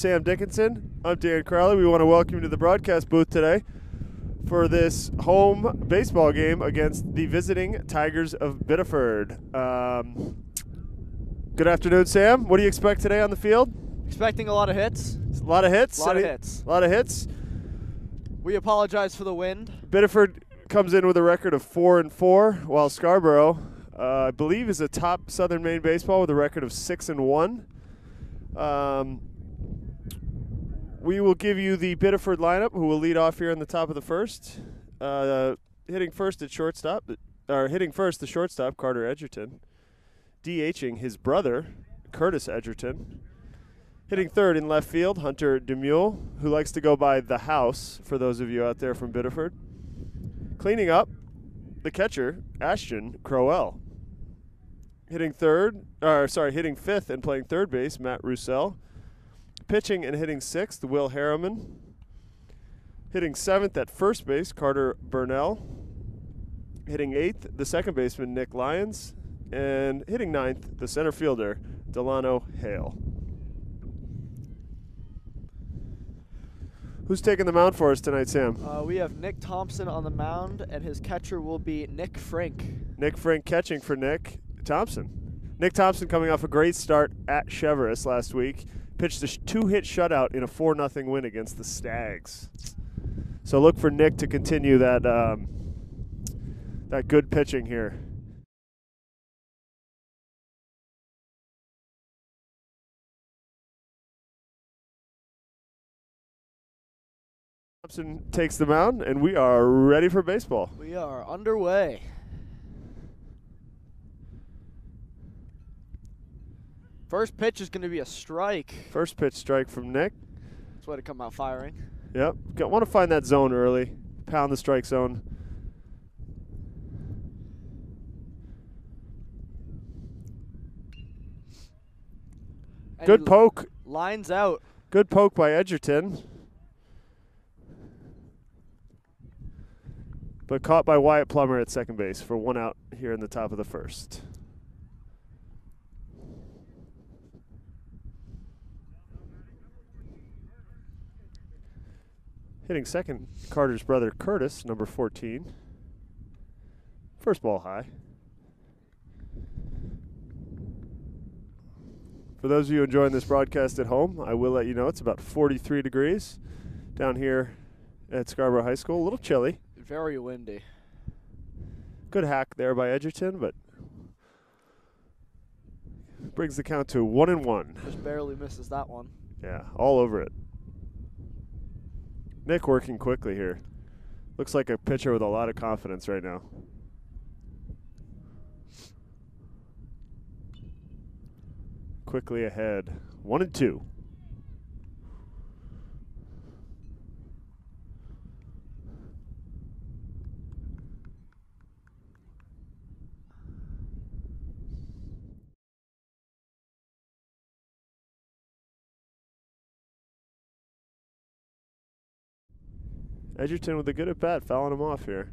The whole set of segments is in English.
Sam Dickinson. I'm Dan Crowley. We want to welcome you to the broadcast booth today for this home baseball game against the visiting Tigers of Biddeford. Good afternoon, Sam. What do you expect today on the field? Expecting a lot of hits. A lot of hits? A lot of hits. A lot of hits. We apologize for the wind. Biddeford comes in with a record of 4-4, while Scarborough, I believe, is atop Southern Maine baseball with a record of 6-1. We will give you the Biddeford lineup, who will lead off here in the top of the first. Hitting first, the shortstop, Carter Edgerton. DHing his brother, Curtis Edgerton. Hitting third in left field, Hunter DeMule, who likes to go by the house, for those of you out there from Biddeford. Cleaning up, the catcher, Ashton Crowell. Hitting fifth and playing third base, Matt Roussel. Pitching and hitting sixth, Will Harriman. Hitting seventh at first base, Carter Bernal. Hitting eighth, the second baseman, Nick Lyons. And hitting ninth, the center fielder, Delano Hale. Who's taking the mound for us tonight, Sam? We have Nick Thompson on the mound, and his catcher will be Nick Frank. Nick Frank catching for Nick Thompson. Nick Thompson coming off a great start at Cheverus last week. Pitched a two-hit shutout in a 4-0 win against the Stags. So look for Nick to continue that that good pitching here. Thompson takes the mound, and we are ready for baseball. We are underway. First pitch is going to be a strike. First pitch strike from Nick. That's way to come out firing. Yep. Want to find that zone early. Pound the strike zone. And good poke. Lines out. Good poke by Edgerton. But caught by Wyatt Plummer at second base for one out here in the top of the first. Hitting second, Carter's brother Curtis, number 14. First ball high. For those of you enjoying this broadcast at home, I will let you know it's about 43 degrees down here at Scarborough High School. A little chilly. Very windy. Good hack there by Edgerton, but brings the count to 1-1. Just barely misses that one. Yeah, all over it. Nick working quickly here. Looks like a pitcher with a lot of confidence right now. Quickly ahead. 1-2. Edgerton with a good at-bat, fouling him off here.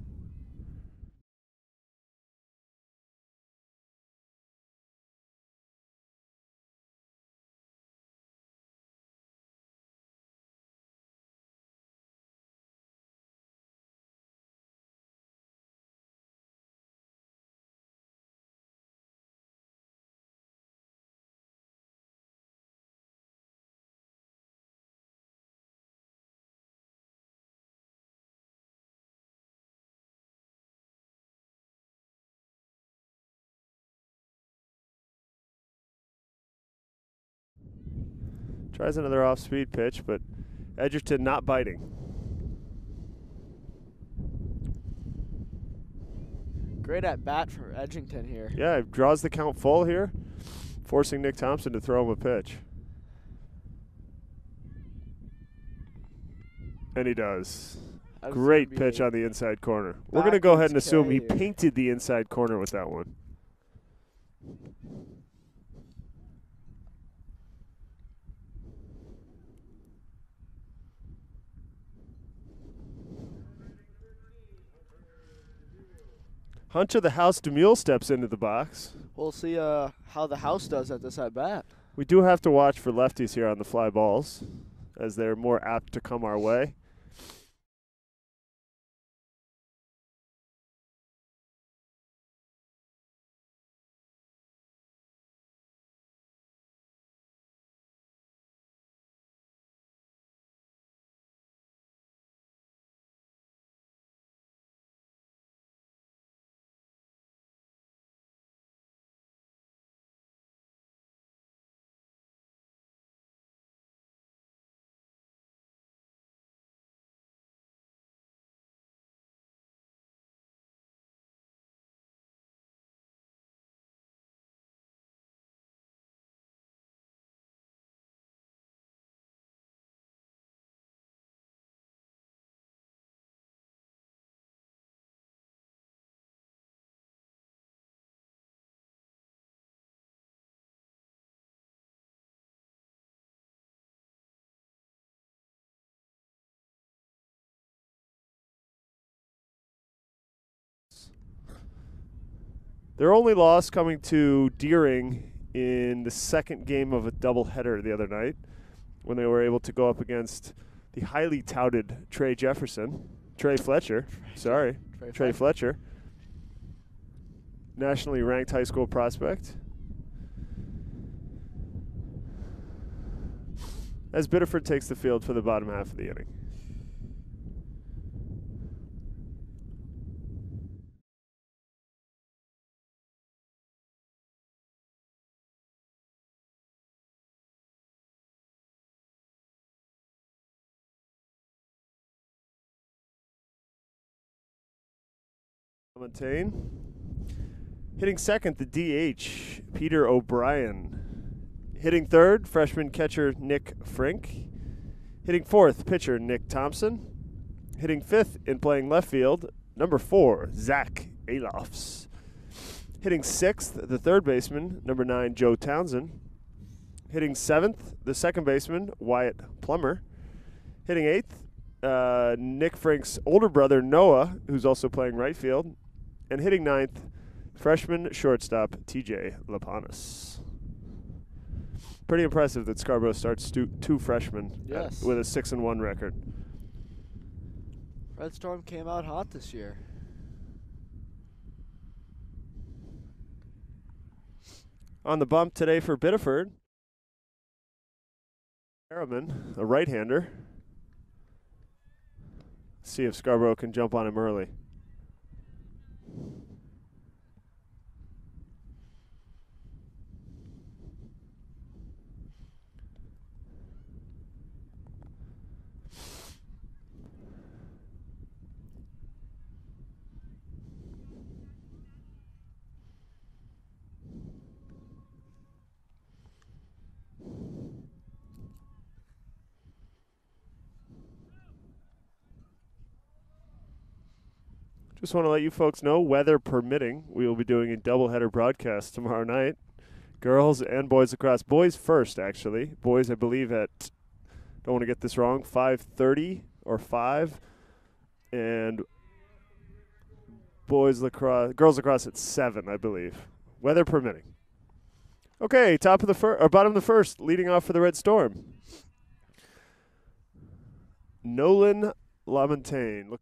Tries another off-speed pitch, but Edgerton not biting. Great at bat for Edgerton here. Yeah, he draws the count full here, forcing Nick Thompson to throw him a pitch. And he does. Great pitch on the inside corner. We're going to go ahead and assume he painted the inside corner with that one. Hunter the House DeMule steps into the box. We'll see how the house does at this at bat. We do have to watch for lefties here on the fly balls. as they're more apt to come our way. Their only loss coming to Deering in the second game of a doubleheader the other night, when they were able to go up against the highly touted Trey Fletcher, nationally ranked high school prospect. As Biddeford takes the field for the bottom half of the inning. Montaigne. Hitting second, the DH, Peter O'Brien. Hitting third, freshman catcher Nick Frink. Hitting fourth, pitcher Nick Thompson. Hitting fifth and playing left field, number 4, Zach Alofs. Hitting sixth, the third baseman, number 9, Joe Townsend. Hitting seventh, the second baseman, Wyatt Plummer. Hitting eighth, Nick Frink's older brother, Noah, who's also playing right field. And hitting ninth, freshman shortstop, TJ Lapanis. Pretty impressive that Scarborough starts two freshmen with a 6-1 record. Red Storm came out hot this year. On the bump today for Biddeford, Harriman, a right-hander. See if Scarborough can jump on him early. Just want to let you folks know, weather permitting, we will be doing a doubleheader broadcast tomorrow night. Girls and boys lacrosse. Boys first, actually. Boys, I believe, at, don't want to get this wrong, 5:30 or 5. And girls lacrosse at 7, I believe. Weather permitting. Okay, bottom of the first, leading off for the Red Storm. Nolan Lamontagne.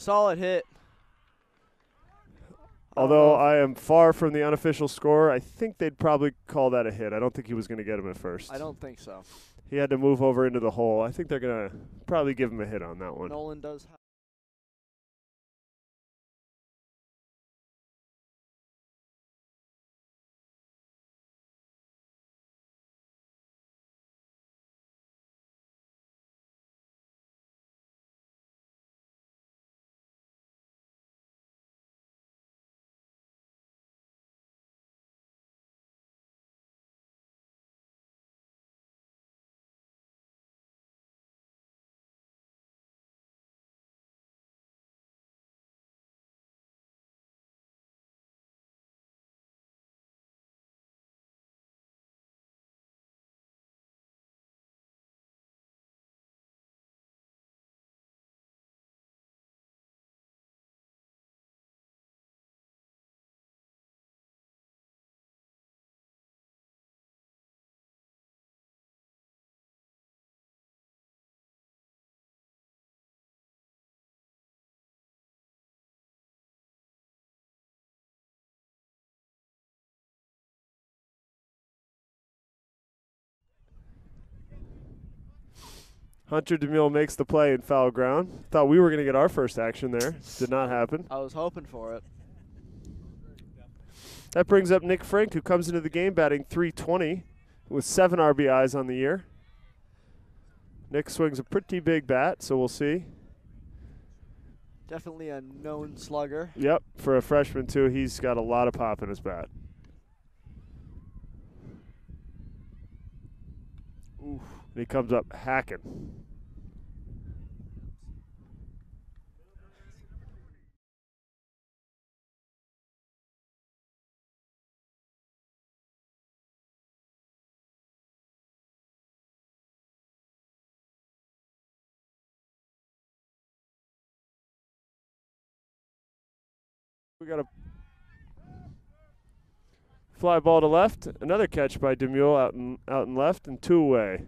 Solid hit. Although I am far from the unofficial score, I think they'd probably call that a hit. I don't think he was going to get him at first. I don't think so. He had to move over into the hole. I think they're going to probably give him a hit on that one. Nolan does. Hunter DeMille makes the play in foul ground. Thought we were going to get our first action there. Did not happen. I was hoping for it. That brings up Nick Frank, who comes into the game batting .320 with 7 RBIs on the year. Nick swings a pretty big bat, so we'll see. Definitely a known slugger. Yep, for a freshman, too, he's got a lot of pop in his bat. Oof. And he comes up hacking. We got a fly ball to left. Another catch by DeMille out in left and 2 away.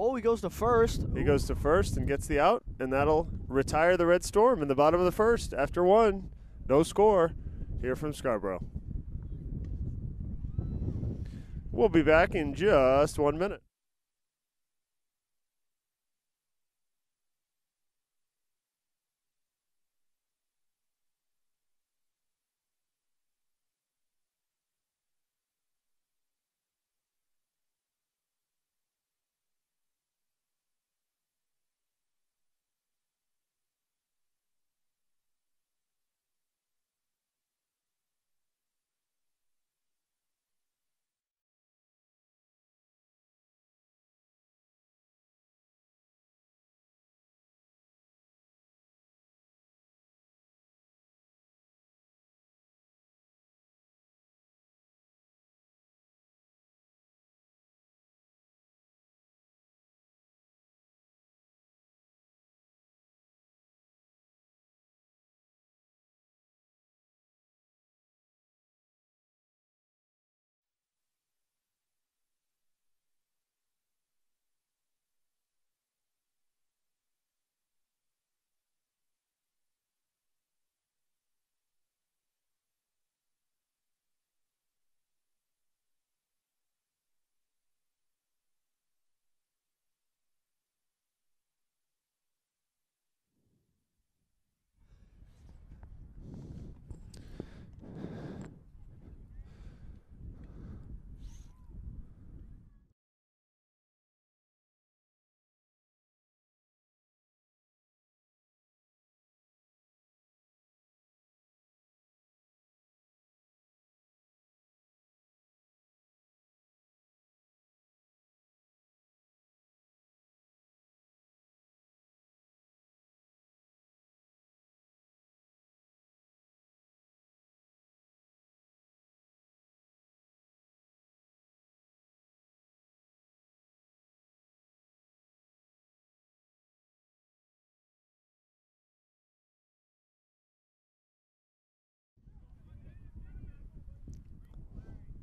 Oh, he goes to first. He goes to first and gets the out, and that'll retire the Red Storm in the bottom of the first after 1. No score here from Scarborough. We'll be back in just 1 minute.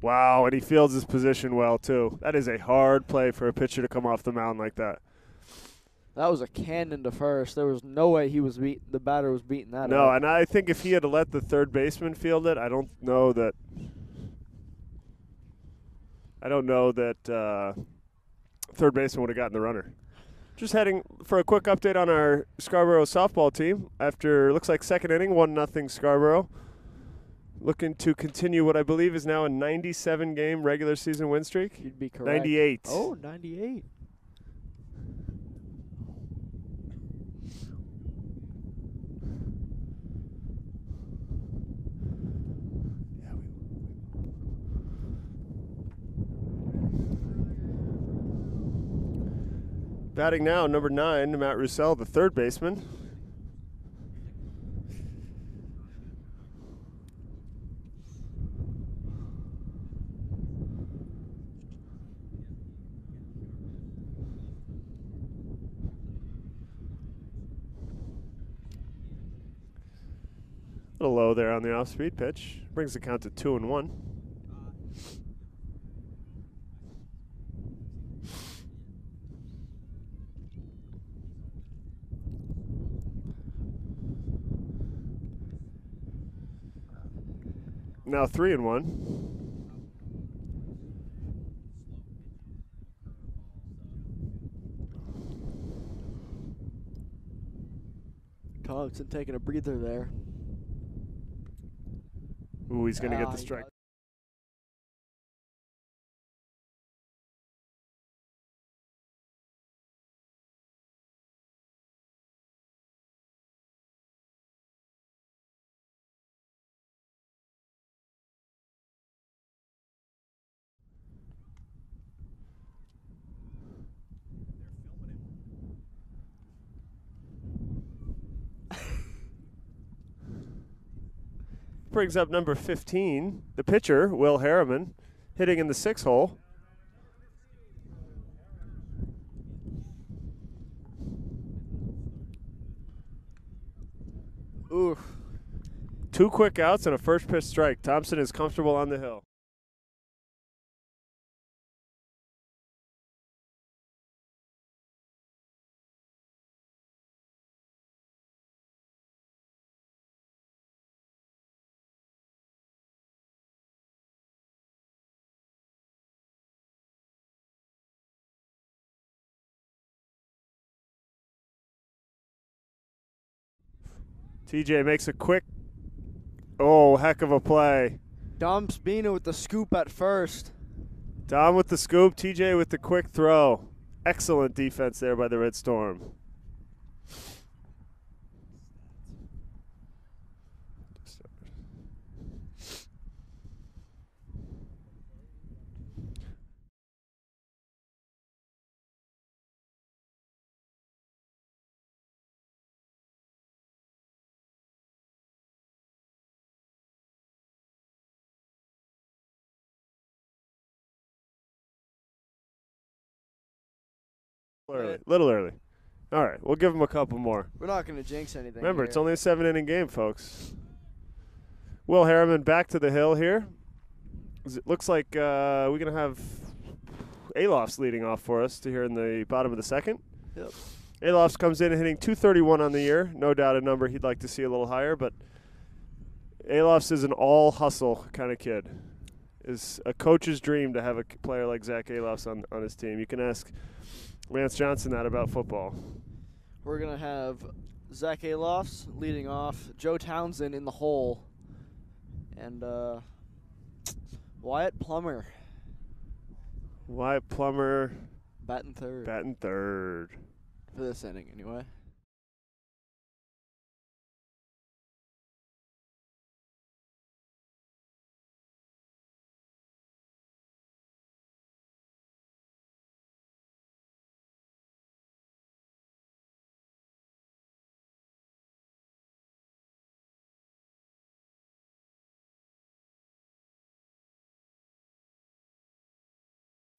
Wow, and he fields his position well, too. That is a hard play for a pitcher to come off the mound like that. That was a cannon to first. There was no way the batter was beating that No, up. and I think if he had let the third baseman field it, I don't know that third baseman would have gotten the runner. Just heading for a quick update on our Scarborough softball team. After, looks like second inning, 1-0 Scarborough. Looking to continue what I believe is now a 97-game regular season win streak. You'd be correct. 98. Oh, 98. Batting now, number 9, Matt Roussel, the third baseman. A little low there on the off-speed pitch. Brings the count to 2-1. Now 3-1. Thompson taking a breather there. Ooh, he's going to get the strike. Brings up number 15, the pitcher, Will Harriman, hitting in the 6 hole. Oof. 2 quick outs and a first pitch strike. Thompson is comfortable on the hill. TJ makes a quick, heck of a play. Dom Spina with the scoop at first. Dom with the scoop, TJ with the quick throw. Excellent defense there by the Red Storm. Little early. All right, we'll give him a couple more. We're not going to jinx anything. Remember, here. it's only a 7-inning game, folks. Will Harriman back to the hill here. It looks like we're going to have Alofs leading off for us to here in the bottom of the second. Yep. Alofs comes in and hitting .231 on the year. No doubt a number he'd like to see a little higher, but Alofs is an all-hustle kind of kid. Is a coach's dream to have a player like Zach Alofs on his team. You can ask Lance Johnson that about football. We're going to have Zach Alofs leading off, Joe Townsend in the hole, and Wyatt Plummer. Wyatt Plummer. Batting third. Batting third. For this inning, anyway.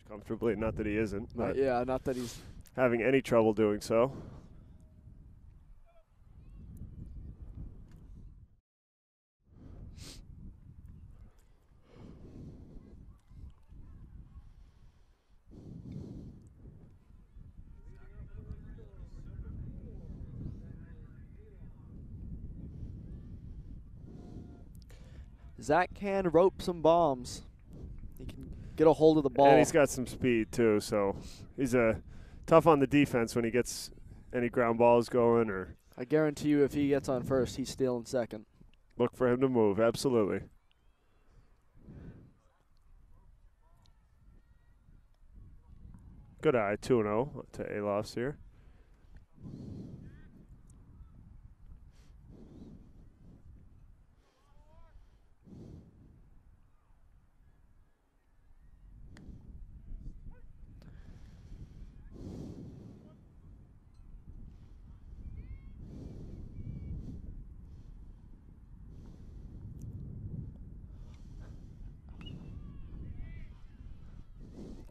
Comfortably, not that he isn't, but Yeah, not that he's having any trouble doing so. Zach can rope some bombs. He can get a hold of the ball. And he's got some speed, too, so he's tough on the defense when he gets any ground balls going or I guarantee you if he gets on first, he's stealing second. look for him to move. Absolutely. Good eye, 2-0 to Alofs here.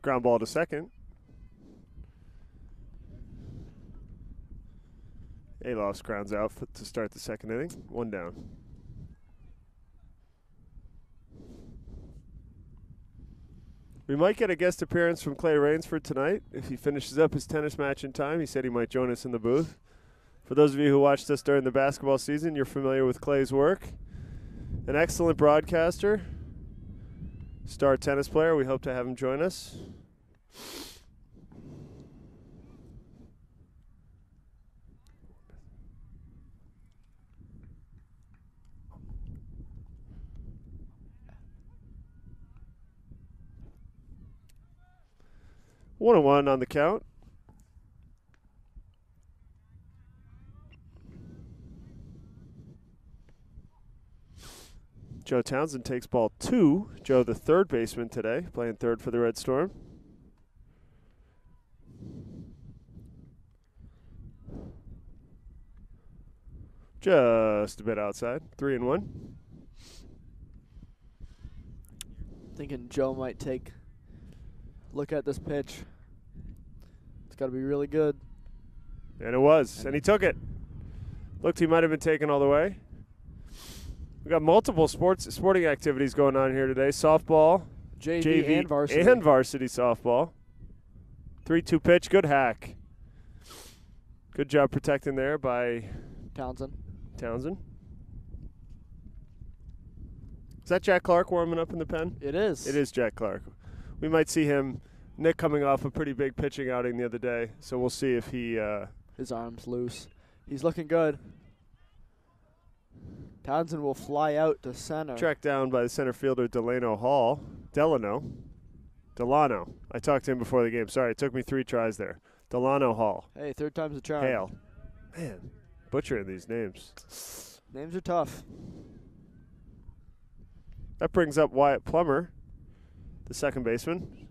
Ground ball to second. Alofs grounds out to start the second inning. 1 down. We might get a guest appearance from Clay Rainsford tonight if he finishes up his tennis match in time. He said he might join us in the booth. For those of you who watched us during the basketball season, you're familiar with Clay's work. An excellent broadcaster, star tennis player. We hope to have him join us. One and one on the count. Joe Townsend takes ball 2. Joe, the third baseman today, playing third for the Red Storm. Just a bit outside. 3-1. Thinking Joe might take a look at this pitch. It's got to be really good. And it was. And he took it. Looked he might have been taken all the way. We got multiple sporting activities going on here today. Softball, JV and varsity. And varsity softball. 3-2 pitch. Good hack. Good job protecting there by Townsend. Is that Jack Clark warming up in the pen? It is. It is Jack Clark. We might see him. Nick coming off a pretty big pitching outing the other day, so we'll see if he... his arm's loose. He's looking good. Townsend will fly out to center. Tracked down by the center fielder Delano. I talked to him before the game. Sorry, it took me 3 tries there. Delano Hall. Hey, third time's a charm. Hale. Man, butchering these names. Names are tough. That brings up Wyatt Plummer, the second baseman.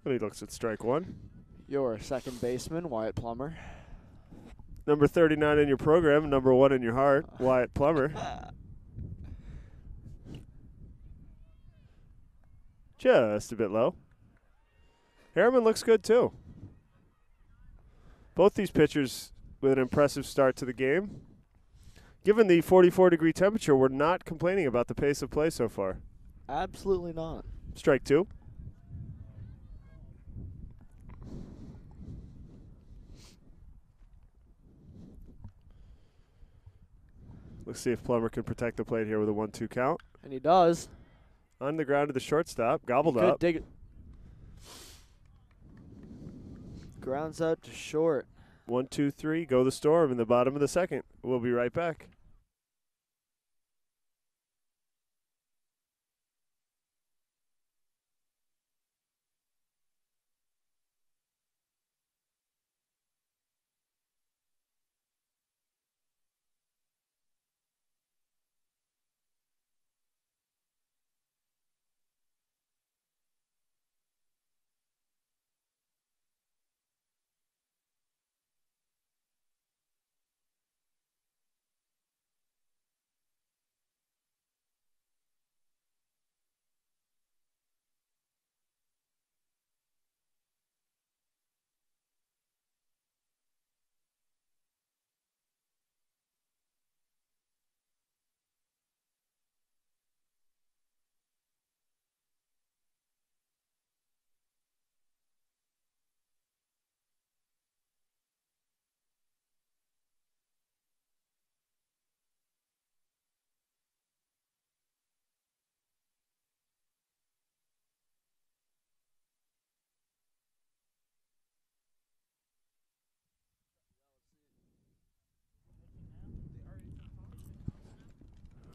And he looks at strike 1. Your second baseman, Wyatt Plummer. Number 39 in your program, number 1 in your heart, Wyatt Plummer. Just a bit low. Harriman looks good too. Both these pitchers with an impressive start to the game. Given the 44-degree temperature, we're not complaining about the pace of play so far. Absolutely not. Strike 2. Let's see if Plummer can protect the plate here with a 1-2 count. And he does. On the ground to the shortstop, gobbled He could up. dig it. Grounds out to short. 1-2-3, go the Storm in the bottom of the second. We'll be right back.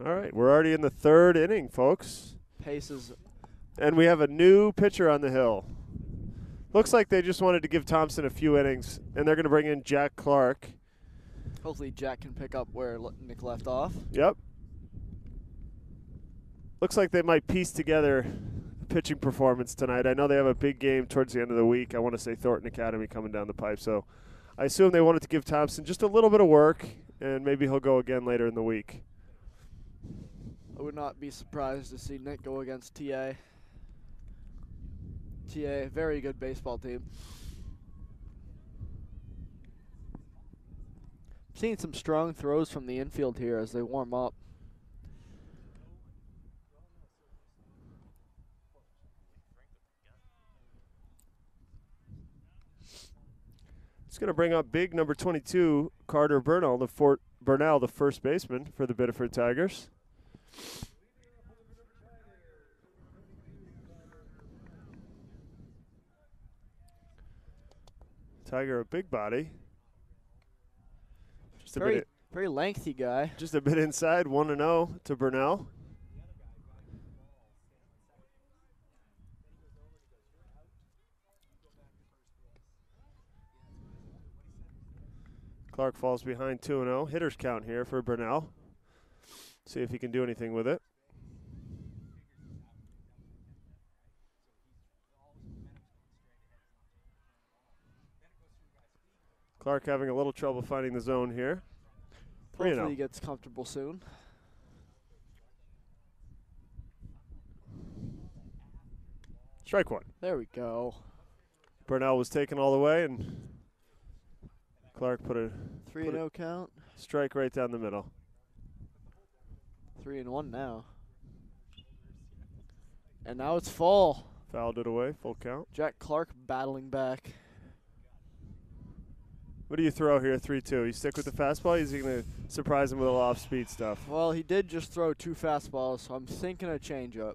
All right, we're already in the third inning, folks. Pace is And we have a new pitcher on the hill. Looks like they just wanted to give Thompson a few innings, and they're going to bring in Jack Clark. hopefully Jack can pick up where Nick left off. Yep. Looks like they might piece together a pitching performance tonight. I know they have a big game towards the end of the week. I want to say Thornton Academy coming down the pipe. So I assume they wanted to give Thompson just a little bit of work, and maybe he'll go again later in the week. I would not be surprised to see Nick go against TA. TA, very good baseball team. Seeing some strong throws from the infield here as they warm up. It's going to bring up big number 22, Carter Bernal, the first baseman for the Biddeford Tigers. Tiger, a big body. Just a Very lengthy guy. Just a bit inside, 1-0 to Bernal. Clark falls behind 2-0. Hitters count here for Bernal. See if he can do anything with it. Clark having a little trouble finding the zone here. Hopefully he gets comfortable soon. Strike one. There we go. Bernal was taken all the way, and Clark put a 3-0 count. Strike right down the middle. 3-1 now. And now it's full. Fouled it away, full count. Jack Clark battling back. What do you throw here, 3-2? You stick with the fastball? Is he going to surprise him with a little off-speed stuff? Well, he did just throw 2 fastballs, so I'm thinking a changeup.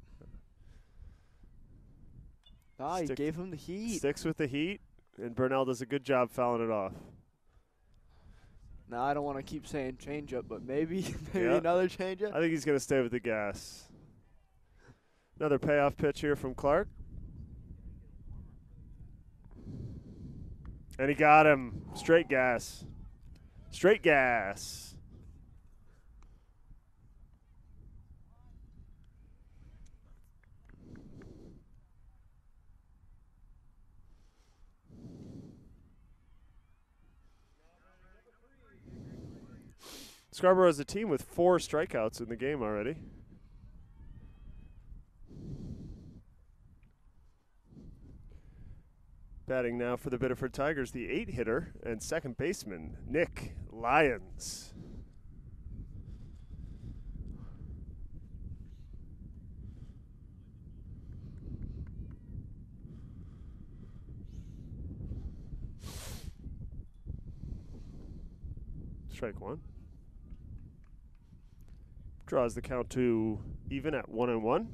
He gave him the heat. Sticks with the heat, and Bernal does a good job fouling it off. Now, I don't want to keep saying changeup, but maybe another changeup. I think he's going to stay with the gas. Another payoff pitch here from Clark. And he got him. Straight gas. Straight gas. Scarborough is a team with 4 strikeouts in the game already. Batting now for the Biddeford Tigers, the 8-hitter and second baseman, Nick Lyons. Strike one. Draws the count to even at 1-1.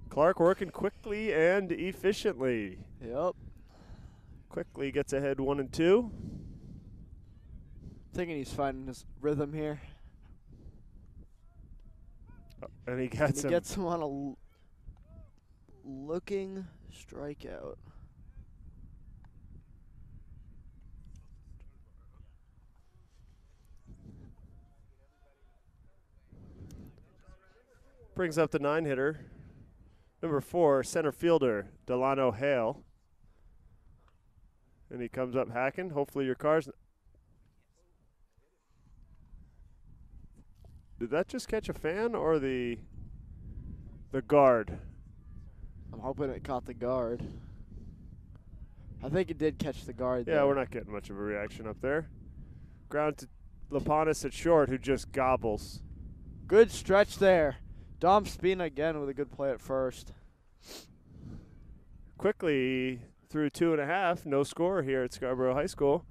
Clark working quickly and efficiently. Yep. Quickly gets ahead 1-2. Thinking he's finding his rhythm here. And he gets him on a looking strikeout. Brings up the 9-hitter. Number 4, center fielder, Delano Hale. And he comes up hacking. Hopefully your car's... Did that just catch a fan or the guard? I'm hoping it caught the guard. I think it did catch the guard. Yeah, we're not getting much of a reaction up there. Ground to Laponis at short, who just gobbles. Good stretch there. Dom Spina again with a good play at first. Quickly through 2.5, no score here at Scarborough High School.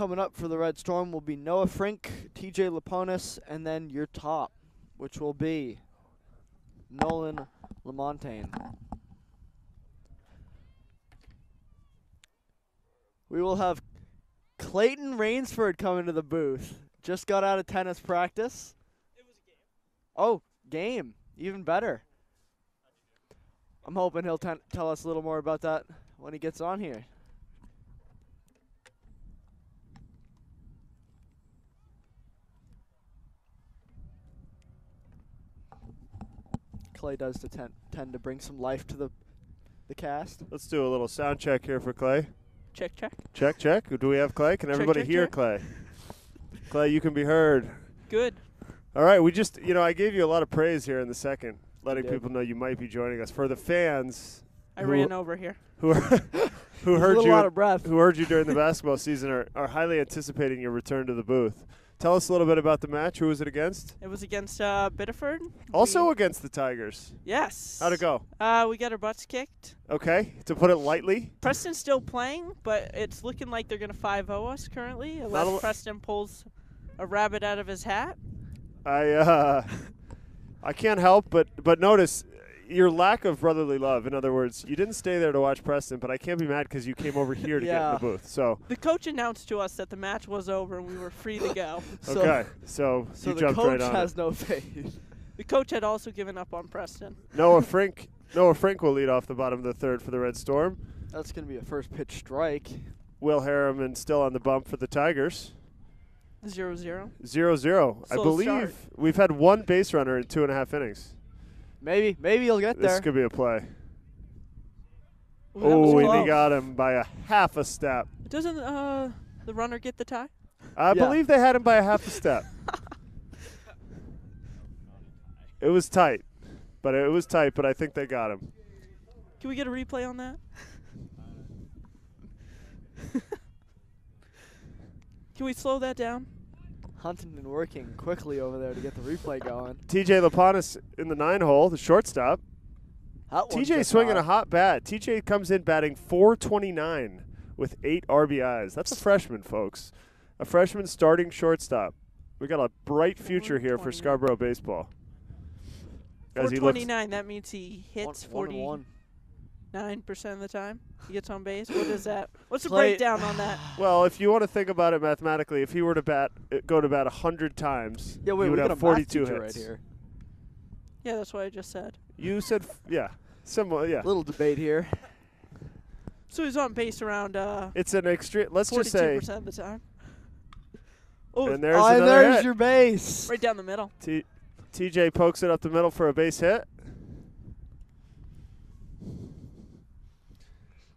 coming up for the Red Storm will be Noah Frink, TJ Laponis, and then your top, which will be Nolan Lamontagne. We will have Clayton Rainsford coming to the booth. Just got out of tennis practice. It was a game. Oh, game. Even better. I'm hoping he'll tell us a little more about that when he gets on here. Clay does tend to bring some life to the cast. Let's do a little sound check here for Clay. Check, check. Check, check. Do we have Clay? Can Check, everybody check, hear check. Clay? Clay, you can be heard. Good. All right, we just, I gave you a lot of praise here in the second, letting did. people know you might be joining us. For the fans I who- ran over here. who are, who A heard little you out of breath. who heard you during the basketball season are highly anticipating your return to the booth. Tell us a little bit about the match. Who was it against? It was against Biddeford. Also against the Tigers. Yes. How'd it go? We got our butts kicked. Okay, to put it lightly. Preston's still playing, but it's looking like they're going to 5-0 us currently, Not unless a- Preston pulls a rabbit out of his hat. I can't help but notice your lack of brotherly love. In other words, you didn't stay there to watch Preston, but I can't be mad because you came over here to get in Yeah. the booth. So The coach announced to us that the match was over and we were free to go. okay, so So you the jumped coach right on has it. no faith. The coach had also given up on Preston. Noah Frink will lead off the bottom of the third for the Red Storm. That's going to be a first pitch strike. Will Harriman still on the bump for the Tigers. 0-0. 0-0. I Slow believe start. we've had one base runner in 2.5 innings. Maybe he'll get This there. could be a play. Ooh, that was Oh, and he close. got him by a half a step. Doesn't the runner get the tie? I Yeah. believe they had him by a half a step. It was tight, but I think they got him. Can we get a replay on that? Can we slow that down? Huntington working quickly over there to get the replay going. TJ Laponis in the 9-hole, the shortstop. That one's TJ just swinging hot. a hot bat. TJ comes in batting .429 with 8 RBIs. That's a freshman, folks. A freshman starting shortstop. We got a bright future here for 429. Scarborough baseball. As he looks, 429, that means he hits One and one. 49% of the time. He gets on base. What is that? What's the Clay- breakdown on that? well, if you want to think about it mathematically, if he were to go to bat 100 times, Yeah, wait, he we would got have a math 42 teacher hits. right here. Yeah, that's what I just said. You said, yeah, similar, yeah. Little debate here. So he's on base around It's an extreme. Let's 42% just say, of the time. Oh, and there's Oh, another there's hit. your base. right down the middle. TJ pokes it up the middle for a base hit.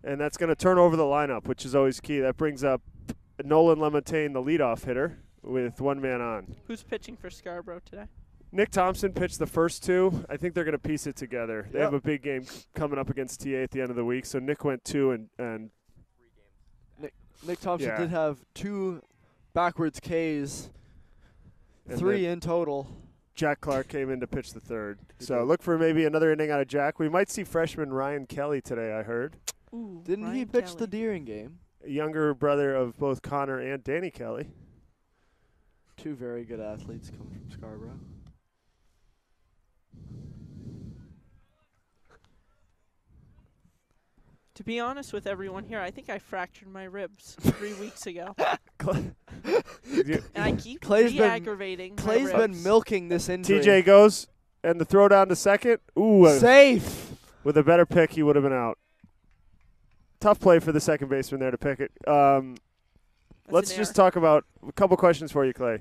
And that's going to turn over the lineup, which is always key. That brings up Nolan Lamontagne, the leadoff hitter, with one man on. Who's pitching for Scarborough today? Nick Thompson pitched the first two. I think they're going to piece it together. They Yep. have a big game coming up against TA at the end of the week. So Nick went 2 and Nick Thompson Yeah. did have 2 backwards Ks, And 3 then in total. Jack Clark came in to pitch the third. He So did. look for maybe another inning out of Jack. We might see freshman Ryan Kelly today, I heard. Ooh, Didn't he Ryan pitch Kelly. the Deering game? A younger brother of both Connor and Danny Kelly. 2 very good athletes coming from Scarborough. To be honest with everyone here, I think I fractured my ribs 3 weeks ago. You- And I keep Clay's been- re-aggravating my Clay's been ribs. milking this injury. TJ goes, and the throw down to second. Ooh, Safe. with a better pick, he would have been out. Tough play for the second baseman there to pick it. That's Let's an just error. talk about a couple questions for you, Clay.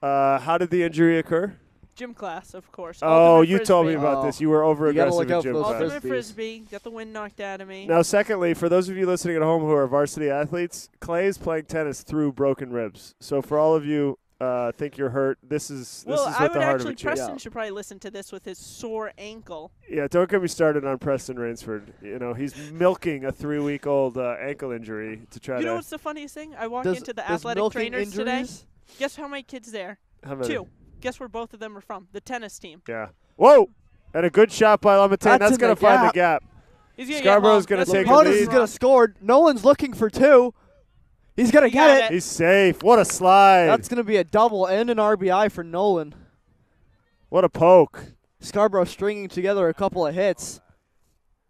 How did the injury occur? Gym class, of course. Oh, Ultimate you told me Frisbee. about Oh. this. You were over You gotta aggressive look at out for gym those class. Ultimate Frisbees. Frisbee. Got the wind knocked out of me. Now, secondly, for those of you listening at home who are varsity athletes, Clay is playing tennis through broken ribs. So for all of you think you're hurt, this is well, what I the would heart actually, of it is. Preston should probably listen to this with his sore ankle. Yeah, don't get me started on Preston Rainsford. You know, he's milking a 3-week-old ankle injury to try You know to. what's the funniest thing? I walked Does, into the does athletic milking trainers today. injuries? Guess how many kids there? How many? 2. Guess where both of them are from? The tennis team. Yeah. Whoa! And a good shot by Lamontagne. That's That's in going the to find the gap. gap. He's gonna Scarborough's get gonna hung. take That's a what Laponis lead. is going to score. Nolan's looking for 2. He's going to He got get it. He's safe. What a slide. That's going to be a double and an RBI for Nolan. What a poke. Scarborough stringing together a couple of hits.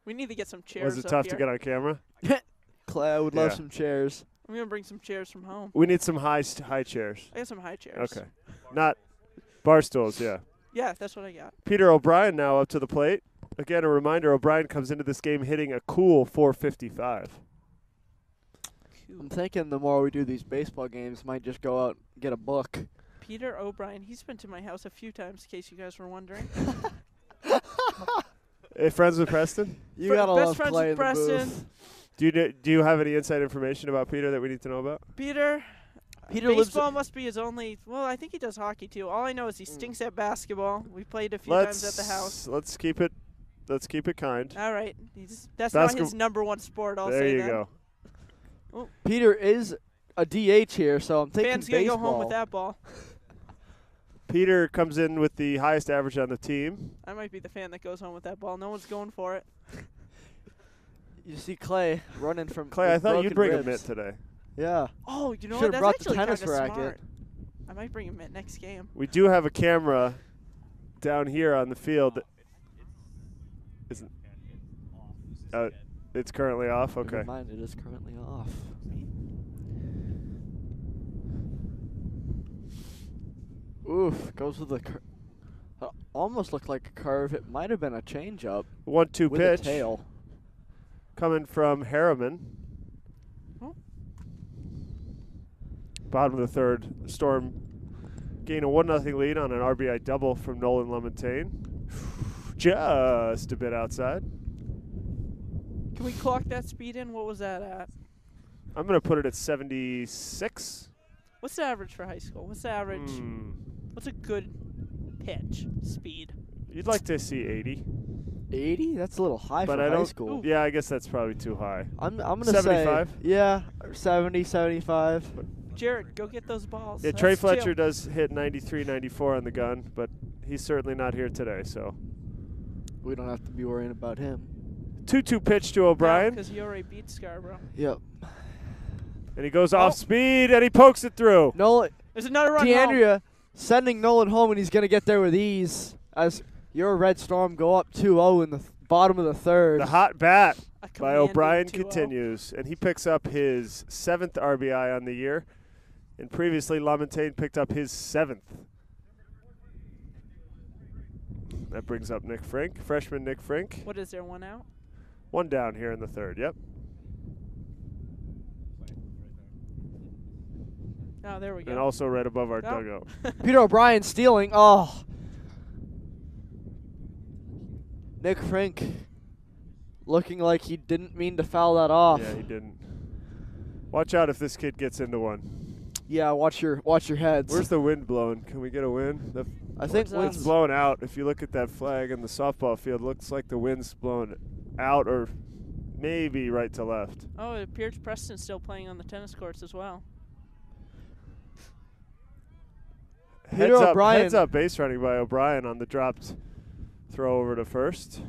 We need to get some chairs. Was it up tough here. to get on camera? Clay, I would love Yeah. some chairs. I'm gonna bring some chairs from home. We need some high chairs. I got some high chairs. Okay. Not bar stools, yeah. Yeah, that's what I got. Peter O'Brien now up to the plate. Again, a reminder, O'Brien comes into this game hitting a cool 455. I'm thinking the more we do these baseball games, might just go out and get a book. Peter O'Brien. He's been to my house a few times, in case you guys were wondering. Hey, friends with Preston? You gotta best love friends Clay in with the Preston. booth. Do you have any inside information about Peter that we need to know about? Peter Peter baseball must be his only. Well, I think he does hockey too. All I know is he stinks at basketball. We played a few times at the house. Let's keep it kind. All right, that's not his Basketball- number one sport. I'll There say you that. go. Peter is a DH here, so I'm thinking Fans gonna baseball. go home with that ball. Peter comes in with the highest average on the team. I might be the fan that goes home with that ball. No one's going for it. You see Clay running from Clay, I with thought you'd broken bring a mitt ribs. today. Yeah. Oh, you know what? Should've That's brought the actually kind of tennis racket. smart. I might bring him in next game. We do have a camera down here on the field. That isn't. It's currently off. Okay. Never mind, it is currently off. Oof, goes with the almost looked like a curve. It might have been a changeup 1-2 with pitch a tail. coming from Harriman. Oh. Bottom of the third, Storm gain a 1-0 lead on an RBI double from Nolan Lamontagne. Just a bit outside. Can we clock that speed in? What was that at? I'm going to put it at 76. What's the average for high school? What's the average? What's a good pitch speed? You'd like to see 80. 80? That's a little high But for I high don't. school. Yeah, I guess that's probably too high. I'm gonna say 75? yeah, 70, 75. Jared, go get those balls. Yeah, That's Trey chill. Fletcher does hit 93, 94 on the gun, but he's certainly not here today. So We don't have to be worrying about him. 2-2 pitch to O'Brien, Because he already beat Scarborough. Yep. and he goes off speed and he pokes it through. Nolan, There's another run home. DeAndrea sending Nolan home, and he's gonna get there with ease as your Red Storm go up 2-0 in the bottom of the third. The hot bat A by commanding O'Brien 2-0. continues, and he picks up his 7th RBI on the year. And previously, Lamontagne picked up his 7th. That brings up Nick Frink, freshman Nick Frink. What is there, one out? One down here in the third, yep. Oh, there we go. And also right above our Oh. dugout. Peter O'Brien stealing. Oh. Nick Frink looking like he didn't mean to foul that off. Yeah, he didn't. Watch out if this kid gets into one. Yeah, watch your heads. Where's the wind blowing? Can we get a wind? The I think Towards wind's wind's blowing out. If you look at that flag in the softball field, looks like the wind's blowing out or maybe right to left. Oh, it appears Preston's still playing on the tennis courts as well. Peter O'Brien. Heads up base running by O'Brien on the dropped throw over to first.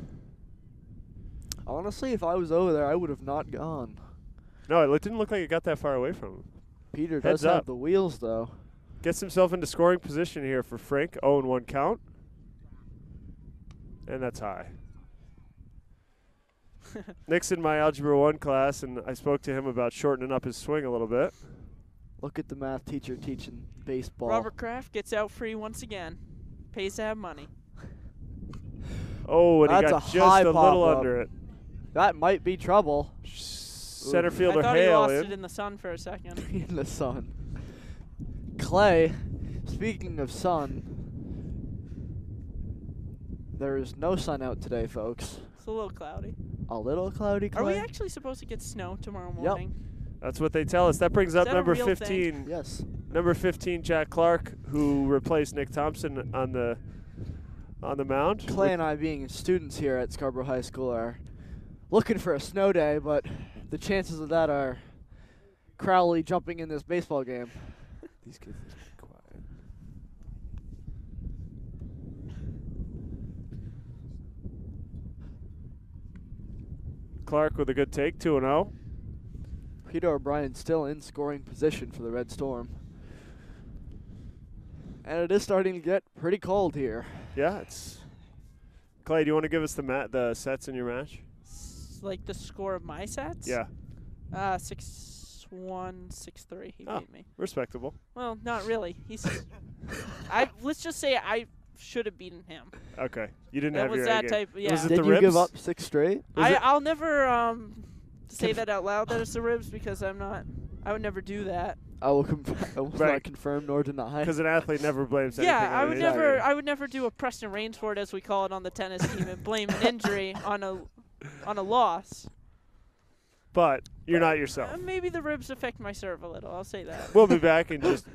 Honestly, if I was over there, I would have not gone. No, it didn't look like it got that far away from him. Peter Heads does have up. the wheels, though. Gets himself into scoring position here for Frank. 0-1 count. And that's high. Nick's in my Algebra 1 class, and I spoke to him about shortening up his swing a little bit. Look at the math teacher teaching baseball. Robert Kraft gets out free once again. Pays to have money. Oh, and he That's got a just high a little pop-up. under it. That might be trouble Center I fielder thought he Hale lost in. it in the sun for a second. in the sun. Clay, speaking of sun, there is no sun out today, folks. It's a little cloudy. A little cloudy, Clay. Are we actually supposed to get snow tomorrow morning? That's what they tell us. That brings up that a number real thing? 15. Yes. Number 15, Jack Clark, who replaced Nick Thompson on the mound. Clay and I, being students here at Scarborough High School, are looking for a snow day, but the chances of that are Crowley jumping in this baseball game. These kids need to be quiet. Clark with a good take, 2-0. Peter O'Brien still in scoring position for the Red Storm. And it is starting to get pretty cold here. Yeah, it's. Clay, do you want to give us the sets in your match? Like the score of my sets? Yeah. 6-1, 6-3. He beat me. Respectable. Well, not really. He's. Let's just say I should have beaten him. Okay. You didn't That have was your that A game. type. Yeah. Was it Did the you ribs? give up 6 straight? I'll never say that out loud that it's the ribs because I'm not. I would never do that. I will not confirm nor deny. Because an athlete never blames anything. Yeah, I on would his never. injury. I would never do a Preston Rainsford, as we call it on the tennis team, and blame an injury on a loss. But you're not yourself. Maybe the ribs affect my serve a little. I'll say that. We'll be back in just.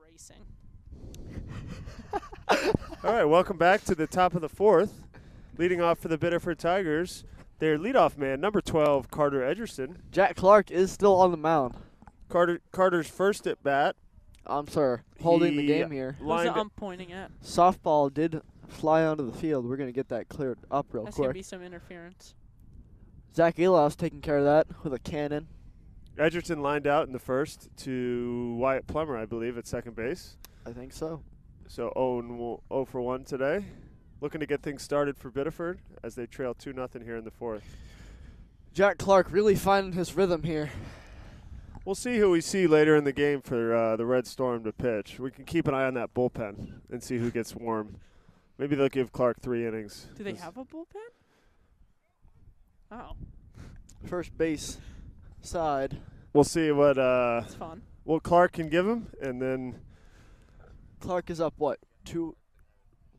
Racing. All right, welcome back to the top of the fourth. Leading off for the Biddeford Tigers, their leadoff man, number 12, Carter Edgerton. Jack Clark is still on the mound. Carter's first at bat. I'm sorry, holding the game here. Who's I'm pointing at? Softball did fly onto the field. We're going to get that cleared up real That's quick. going to be some interference. Zach Eloff's taking care of that with a cannon. Edgerton lined out in the first to Wyatt Plummer, I believe, at second base. I think so. So 0 for 1 today. Looking to get things started for Biddeford as they trail 2-0 here in the fourth. Jack Clark really finding his rhythm here. We'll see who we see later in the game for the Red Storm to pitch. We can keep an eye on that bullpen and see who gets warm. Maybe they'll give Clark 3 innings. Do they have a bullpen? Oh. First base side. We'll see what That's fun. what Clark can give him, and then Clark is up what? 1-2,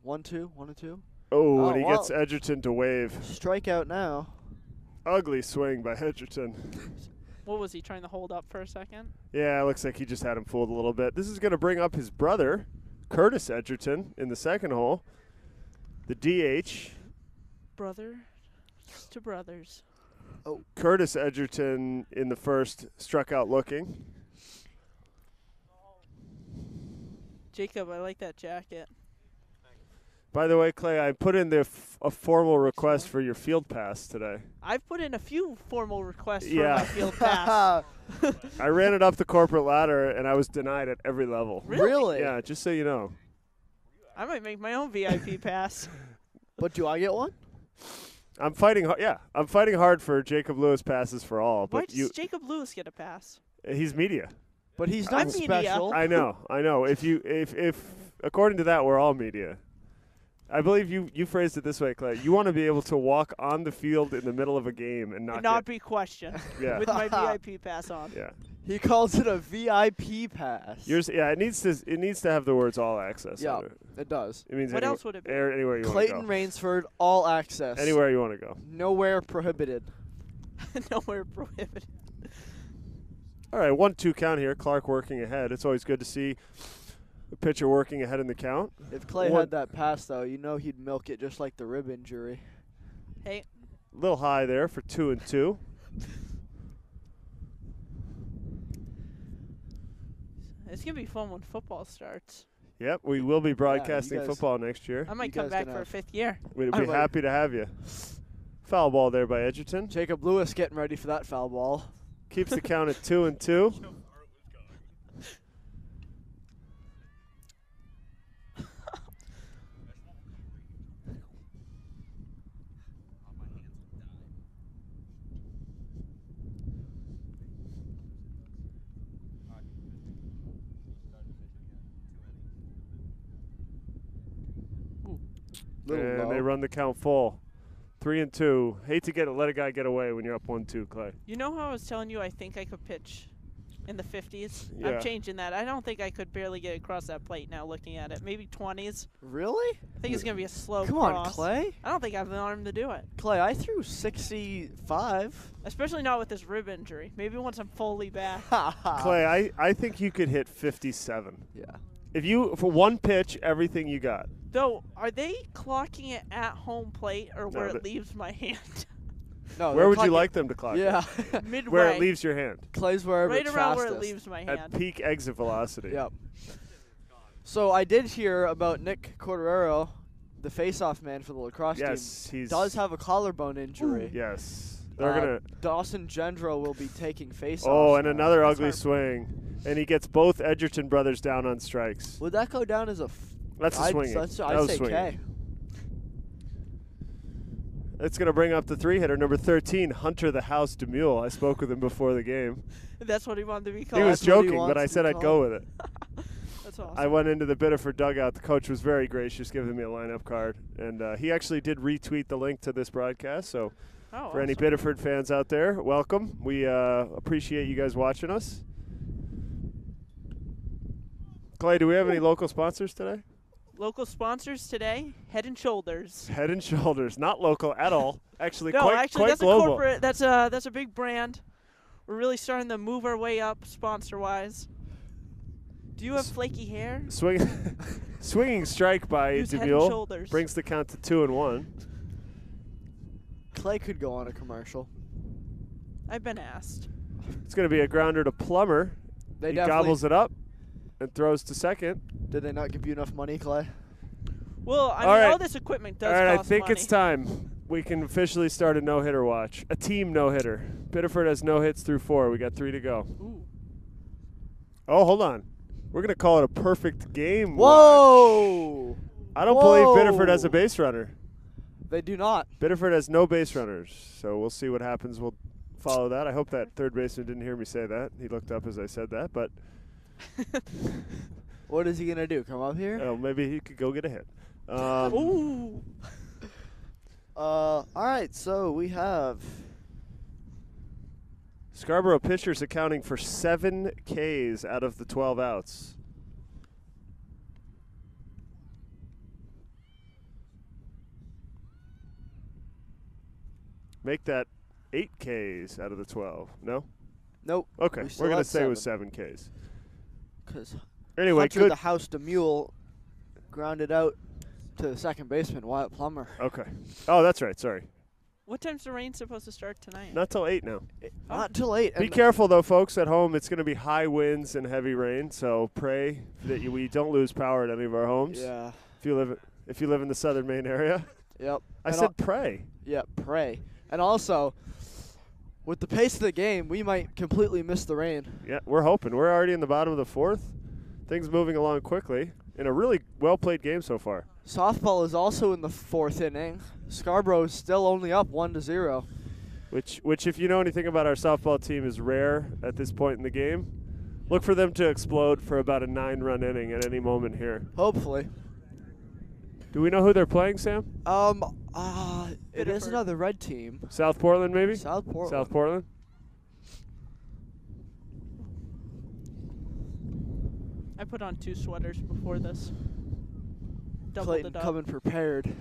1-2. oh, and he gets Edgerton to wave. Strikeout now. Ugly swing by Edgerton. What was he trying to hold up for a second? Yeah, it looks like he just had him fooled a little bit. This is going to bring up his brother, Curtis Edgerton, in the second hole. The DH. Brother to brothers. Oh, Curtis Edgerton in the first struck out looking. Jacob, I like that jacket. By the way, Clay, I put in a formal request for your field pass today. I've put in a few formal requests for Yeah. my field pass. I ran it up the corporate ladder, and I was denied at every level. really? Yeah, just so you know. I might make my own VIP pass. But do I get one? I'm fighting. I'm fighting hard for Jacob Lewis passes for all. Why But does Jacob Lewis get a pass? he's media. But he's I'm not media. special. I know. If according to that, we're all media. I believe you phrased it this way, Clay. You want to be able to walk on the field in the middle of a game and not be questioned Yeah. with my VIP pass on. Yeah. He calls it a VIP pass. It needs to have the words all access. Yeah, on it. it does. It means What else would it be? Anywhere you want to Clayton go. Rainsford, all access. Anywhere you want to go. Nowhere prohibited. Nowhere prohibited. All right, 1-2 count here. Clark working ahead. It's always good to see The pitcher working ahead in the count. If Clay had that pass, though, you know he'd milk it just like the rib injury. Hey. A little high there for 2-2. It's going to be fun when football starts. Yep, we will be broadcasting football next year. I might come back for a 5th year. We'd be happy to have you. Foul ball there by Edgerton. Jacob Lewis getting ready for that foul ball. Keeps the count at 2-2. And they run the count full. 3-2. Hate to let a guy get away when you're up 1-2, Clay. You know how I was telling you I think I could pitch in the 50s? Yeah. I'm changing that. I don't think I could barely get across that plate now looking at it. Maybe 20s. Really? I think it's going to be a slow Come cross. on, Clay. I don't think I have the arm to do it. Clay, I threw 65. Especially not with this rib injury. Maybe once I'm fully back. Clay, I think you could hit 57. Yeah. If you, for one pitch, everything you got. Though, are they clocking it at home plate or where it leaves my hand? No. Where would you like them to clock it? Midway. Where it leaves your hand. Clay's wherever right it's around fastest. where it leaves my hand. At peak exit velocity. Yep. So I did hear about Nick Corderero, the face-off man for the lacrosse team. Yes, he does have a collarbone injury. Yes. They're gonna. Dawson Gendro will be taking face-offs. Oh, and another ugly swing. And he gets both Edgerton brothers down on strikes. Would that go down as a... That's a swinging. I'd say K. It's going to bring up the 3-hitter, number 13, Hunter the House DeMule. I spoke with him before the game. That's what he wanted to be called. He was joking, but I said I'd go with it. That's awesome. I went into the Biddeford dugout. The coach was very gracious, giving me a lineup card. And he actually did retweet the link to this broadcast. So for any Biddeford fans out there, welcome. We appreciate you guys watching us. Clay, do we have any local sponsors today? Local sponsors today, Head and Shoulders. Head and Shoulders, not local at all. Actually, no, quite that's global. a corporate. That's a big brand. We're really starting to move our way up sponsor-wise. Do you have flaky hair? Swinging strike by Use Head and DeMule Shoulders. brings the count to 2-1. Clay could go on a commercial. I've been asked. It's going to be a grounder to Plummer. He gobbles it up and throws to second. Did they not give you enough money, Clay? Well, I mean, all this equipment does cost money. All right, I think it's time. We can officially start a no-hitter watch. A team no-hitter. Biddeford has no hits through 4. We got 3 to go. Ooh. Oh, hold on. We're going to call it a perfect game Whoa! watch. I don't believe Biddeford has a base runner. They do not. Biddeford has no base runners, so we'll see what happens. We'll follow that. I hope that third baseman didn't hear me say that. He looked up as I said that, but... What is he going to do, come up here? Oh, maybe he could go get a hit. Ooh. All right, so we have... Scarborough pitchers accounting for 7 Ks out of the 12 outs. Make that 8 Ks out of the 12. No? Nope. Okay, we're going to say it was 7 Ks. Because anyway, Hunter the House DeMule grounded out to the second baseman, Wyatt Plummer. Okay. Oh, that's right. Sorry. What time's the rain supposed to start tonight? Not till 8 now. Not till 8. Be careful, though, folks, at home. It's going to be high winds and heavy rain, so pray that we don't lose power at any of our homes. Yeah. If you live in the southern Maine area. Yep. I said pray. Yeah, pray. And also, with the pace of the game, we might completely miss the rain. Yeah, we're hoping. We're already in the bottom of the 4th. Things moving along quickly in a really well-played game so far. Softball is also in the 4th inning. Scarborough is still only up 1-0. Which, if you know anything about our softball team, is rare at this point in the game. Look for them to explode for about a 9-run inning at any moment here. Hopefully. Do we know who they're playing, Sam? It is another red team. South Portland, maybe? South Portland. South Portland? I put on 2 sweaters before this. Doubled Clayton it up. coming prepared.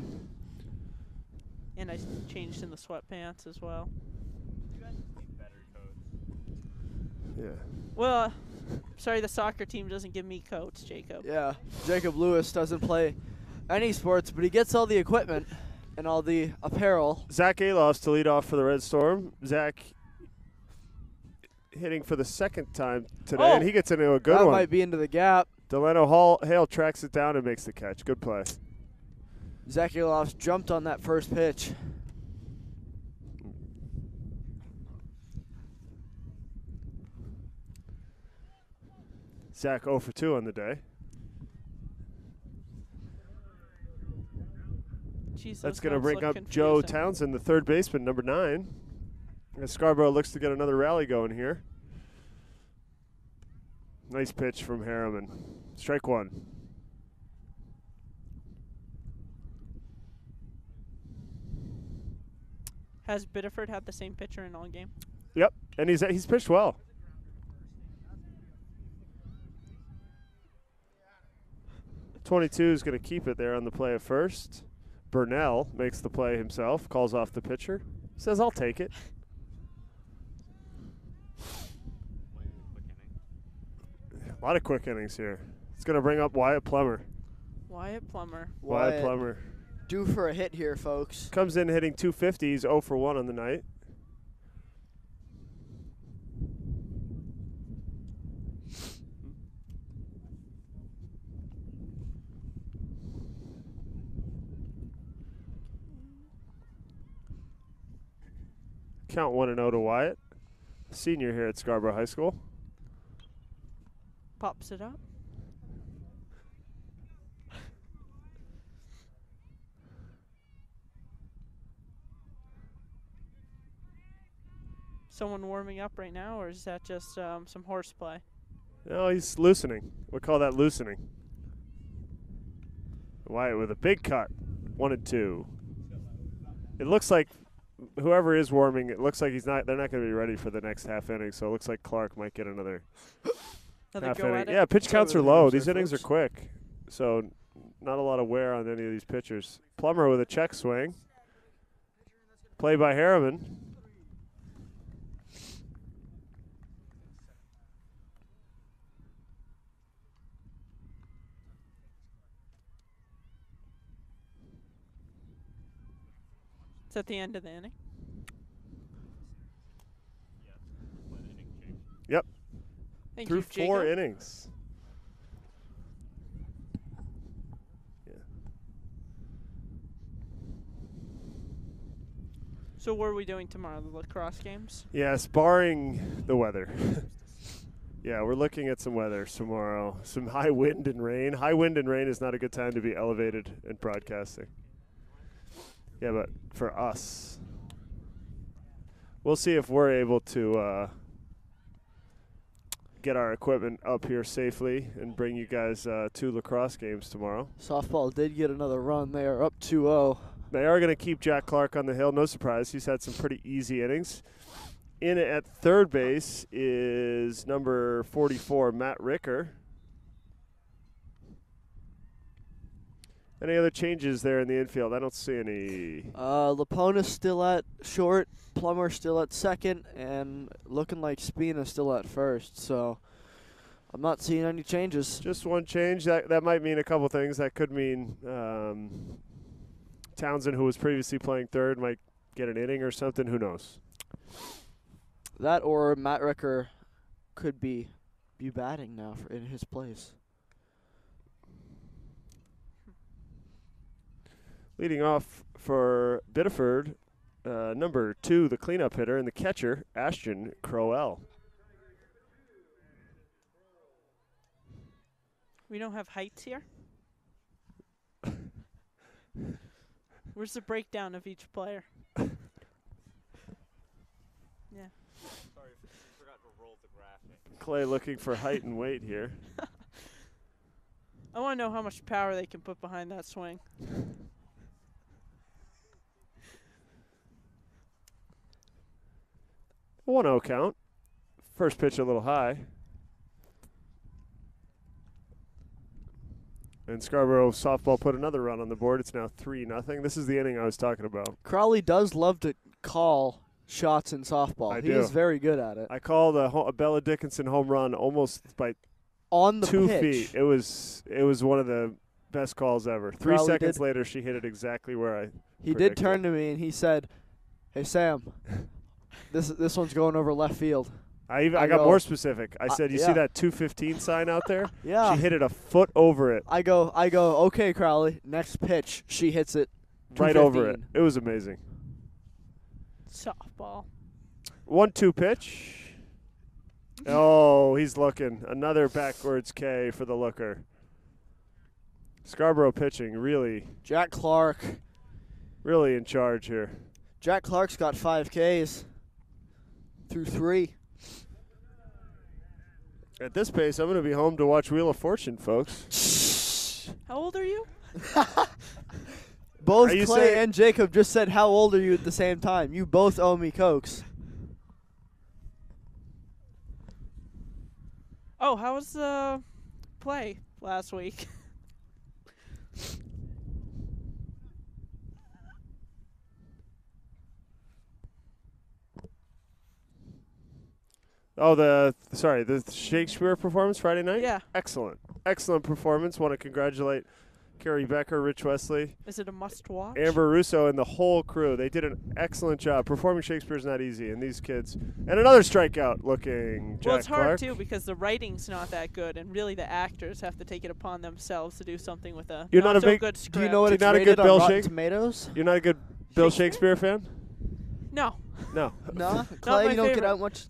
And I changed in the sweatpants as well. Yeah. Well, Sorry the soccer team doesn't give me coats, Jacob. Yeah, Jacob Lewis doesn't play any sports, but he gets all the equipment and all the apparel. Zach Alof's to lead off for the Red Storm. Zach hitting for the second time today, and he gets into a good that one. Might be into the gap. Delano Hale tracks it down and makes the catch. Good play. Zach Alof's jumped on that first pitch. Zach 0 for 2 on the day. Jeez, That's going to bring up Joe Townsend, the third baseman, number 9. As Scarborough looks to get another rally going here. Nice pitch from Harriman. Strike 1. Has Biddeford had the same pitcher in all game? Yep, and he's pitched well. .22 is going to keep it there on the play at first. Bernal makes the play himself, calls off the pitcher, says, "I'll take it." A lot of quick innings here. It's going to bring up Wyatt Plummer. Wyatt Plummer. Wyatt Plummer. Due for a hit here, folks. Comes in hitting .250. He's 0 for 1 on the night. Count 1-0 to Wyatt, senior here at Scarborough High School. Pops it up. Someone warming up right now, or is that just some horseplay? No, he's loosening. We call that loosening. Wyatt with a big cut, 1-2. It looks like whoever is warming, it looks like they're not going to be ready for the next half inning, so it looks like Clark might get another half go inning. at it? Yeah, pitch counts are low. These there, innings are folks. quick, so not a lot of wear on any of these pitchers. Plummer with a check swing. Play by Harriman. It's at the end of the inning. Yep. Thank Through you, 4 Jacob. innings. Yeah. So what are we doing tomorrow? The lacrosse games? Yes, barring the weather. Yeah, we're looking at some weather tomorrow. Some high wind and rain. High wind and rain is not a good time to be elevated in broadcasting. Yeah, but for us, we'll see if we're able to get our equipment up here safely and bring you guys 2 lacrosse games tomorrow. Softball did get another run. They are up 2-0. They are going to keep Jack Clark on the hill. No surprise. He's had some pretty easy innings. In at third base is number 44, Matt Ricker. Any other changes there in the infield? I don't see any. Lapona's still at short, Plummer still at second, and looking like Spina's still at first. So I'm not seeing any changes. Just one change. That might mean a couple things. That could mean Townsend, who was previously playing third, might get an inning or something. Who knows? That or Matt Ricker could be batting now in his place. Leading off for Biddeford, number 2, the cleanup hitter, and the catcher, Ashton Crowell. We don't have heights here? Where's the breakdown of each player? Yeah. Sorry, forgot to roll the graphic. Clay looking for height and weight here. I want to know how much power they can put behind that swing. 1-0 count. First pitch a little high. And Scarborough softball put another run on the board. It's now 3-0. This is the inning I was talking about. Crowley does love to call shots in softball. I He do. is very good at it. I called a Bella Dickinson home run almost by On the 2 pitch. feet. It was one of the best calls ever. 3 Crowley seconds did- later, she hit it exactly where I He did predicted. turn to me and he said, "Hey Sam, this one's going over left field." I I got go- more specific. I said, "You see yeah. that 215 sign out there? Yeah. She hit it a foot over it, I go, okay, Crowley, next pitch. She hits it right over it. 215. It was amazing. Softball. 1-2 pitch. Oh, he's looking. Another backwards K for the looker. Scarborough pitching really, Jack Clark. really in charge here. Jack Clark's got 5 Ks through 3. At this pace, I'm going to be home to watch Wheel of Fortune, folks. How old are you? Both Are you Clay saying- and Jacob just said, "How old are you?" at the same time. You both owe me Cokes. Oh, how was the play last week? Oh, the Shakespeare performance Friday night? Yeah. Excellent. Excellent performance. Want to congratulate Carrie Becker, Rich Wesley, Is it a must-watch? Amber Russo, and the whole crew. They did an excellent job. Performing Shakespeare's not easy, and these kids. And another strikeout looking Jack Well, it's hard Clark. too because the writing's not that good, and really the actors have to take it upon themselves to do something with a You're not a so big- good script. Do you know what You're it's not a rated good on Bill Rotten Shake- Tomatoes? You're not a good Bill Shakespeare? Shakespeare fan? No. No. No, Clay, my you don't get favorite. out much.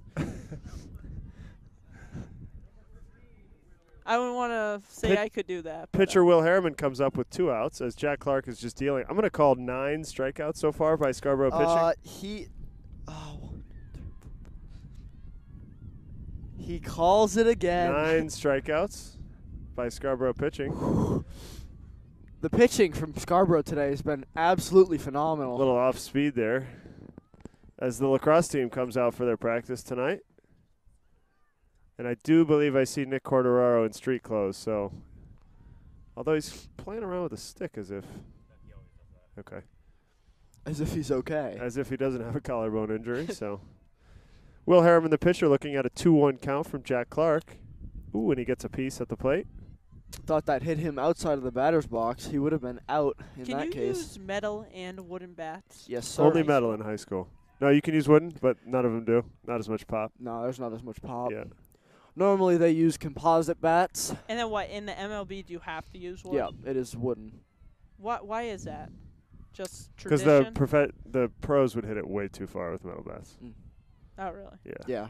I wouldn't want to say Pit- I could do that. but, Pitcher Will Harriman comes up with 2 outs as Jack Clark is just dealing. I'm going to call 9 strikeouts so far by Scarborough pitching. He calls it again. 9 strikeouts by Scarborough pitching. The pitching from Scarborough today has been absolutely A phenomenal. little off speed there as the lacrosse team comes out for their practice tonight. And I do believe I see Nick Corderaro in street clothes, so although he's playing around with a stick as if okay. As if he's okay. As if he doesn't have a collarbone injury, so Will Harriman the pitcher looking at a 2-1 count from Jack Clark. Ooh, and he gets a piece at the plate. Thought that hit him outside of the batter's box. He would have been out in Can that you case. use metal and wooden bats? Yes, sir. Only metal in high school. No, you can use wooden, but none of them do. Not as much pop. No, there's not as much pop. Yeah. Normally they use composite bats. And then what? In the MLB, do you have to use wood? Yeah, it is wooden. Why is that? Just Because tradition? the pros would hit it way too far with metal bats. Oh, really? Yeah. Yeah.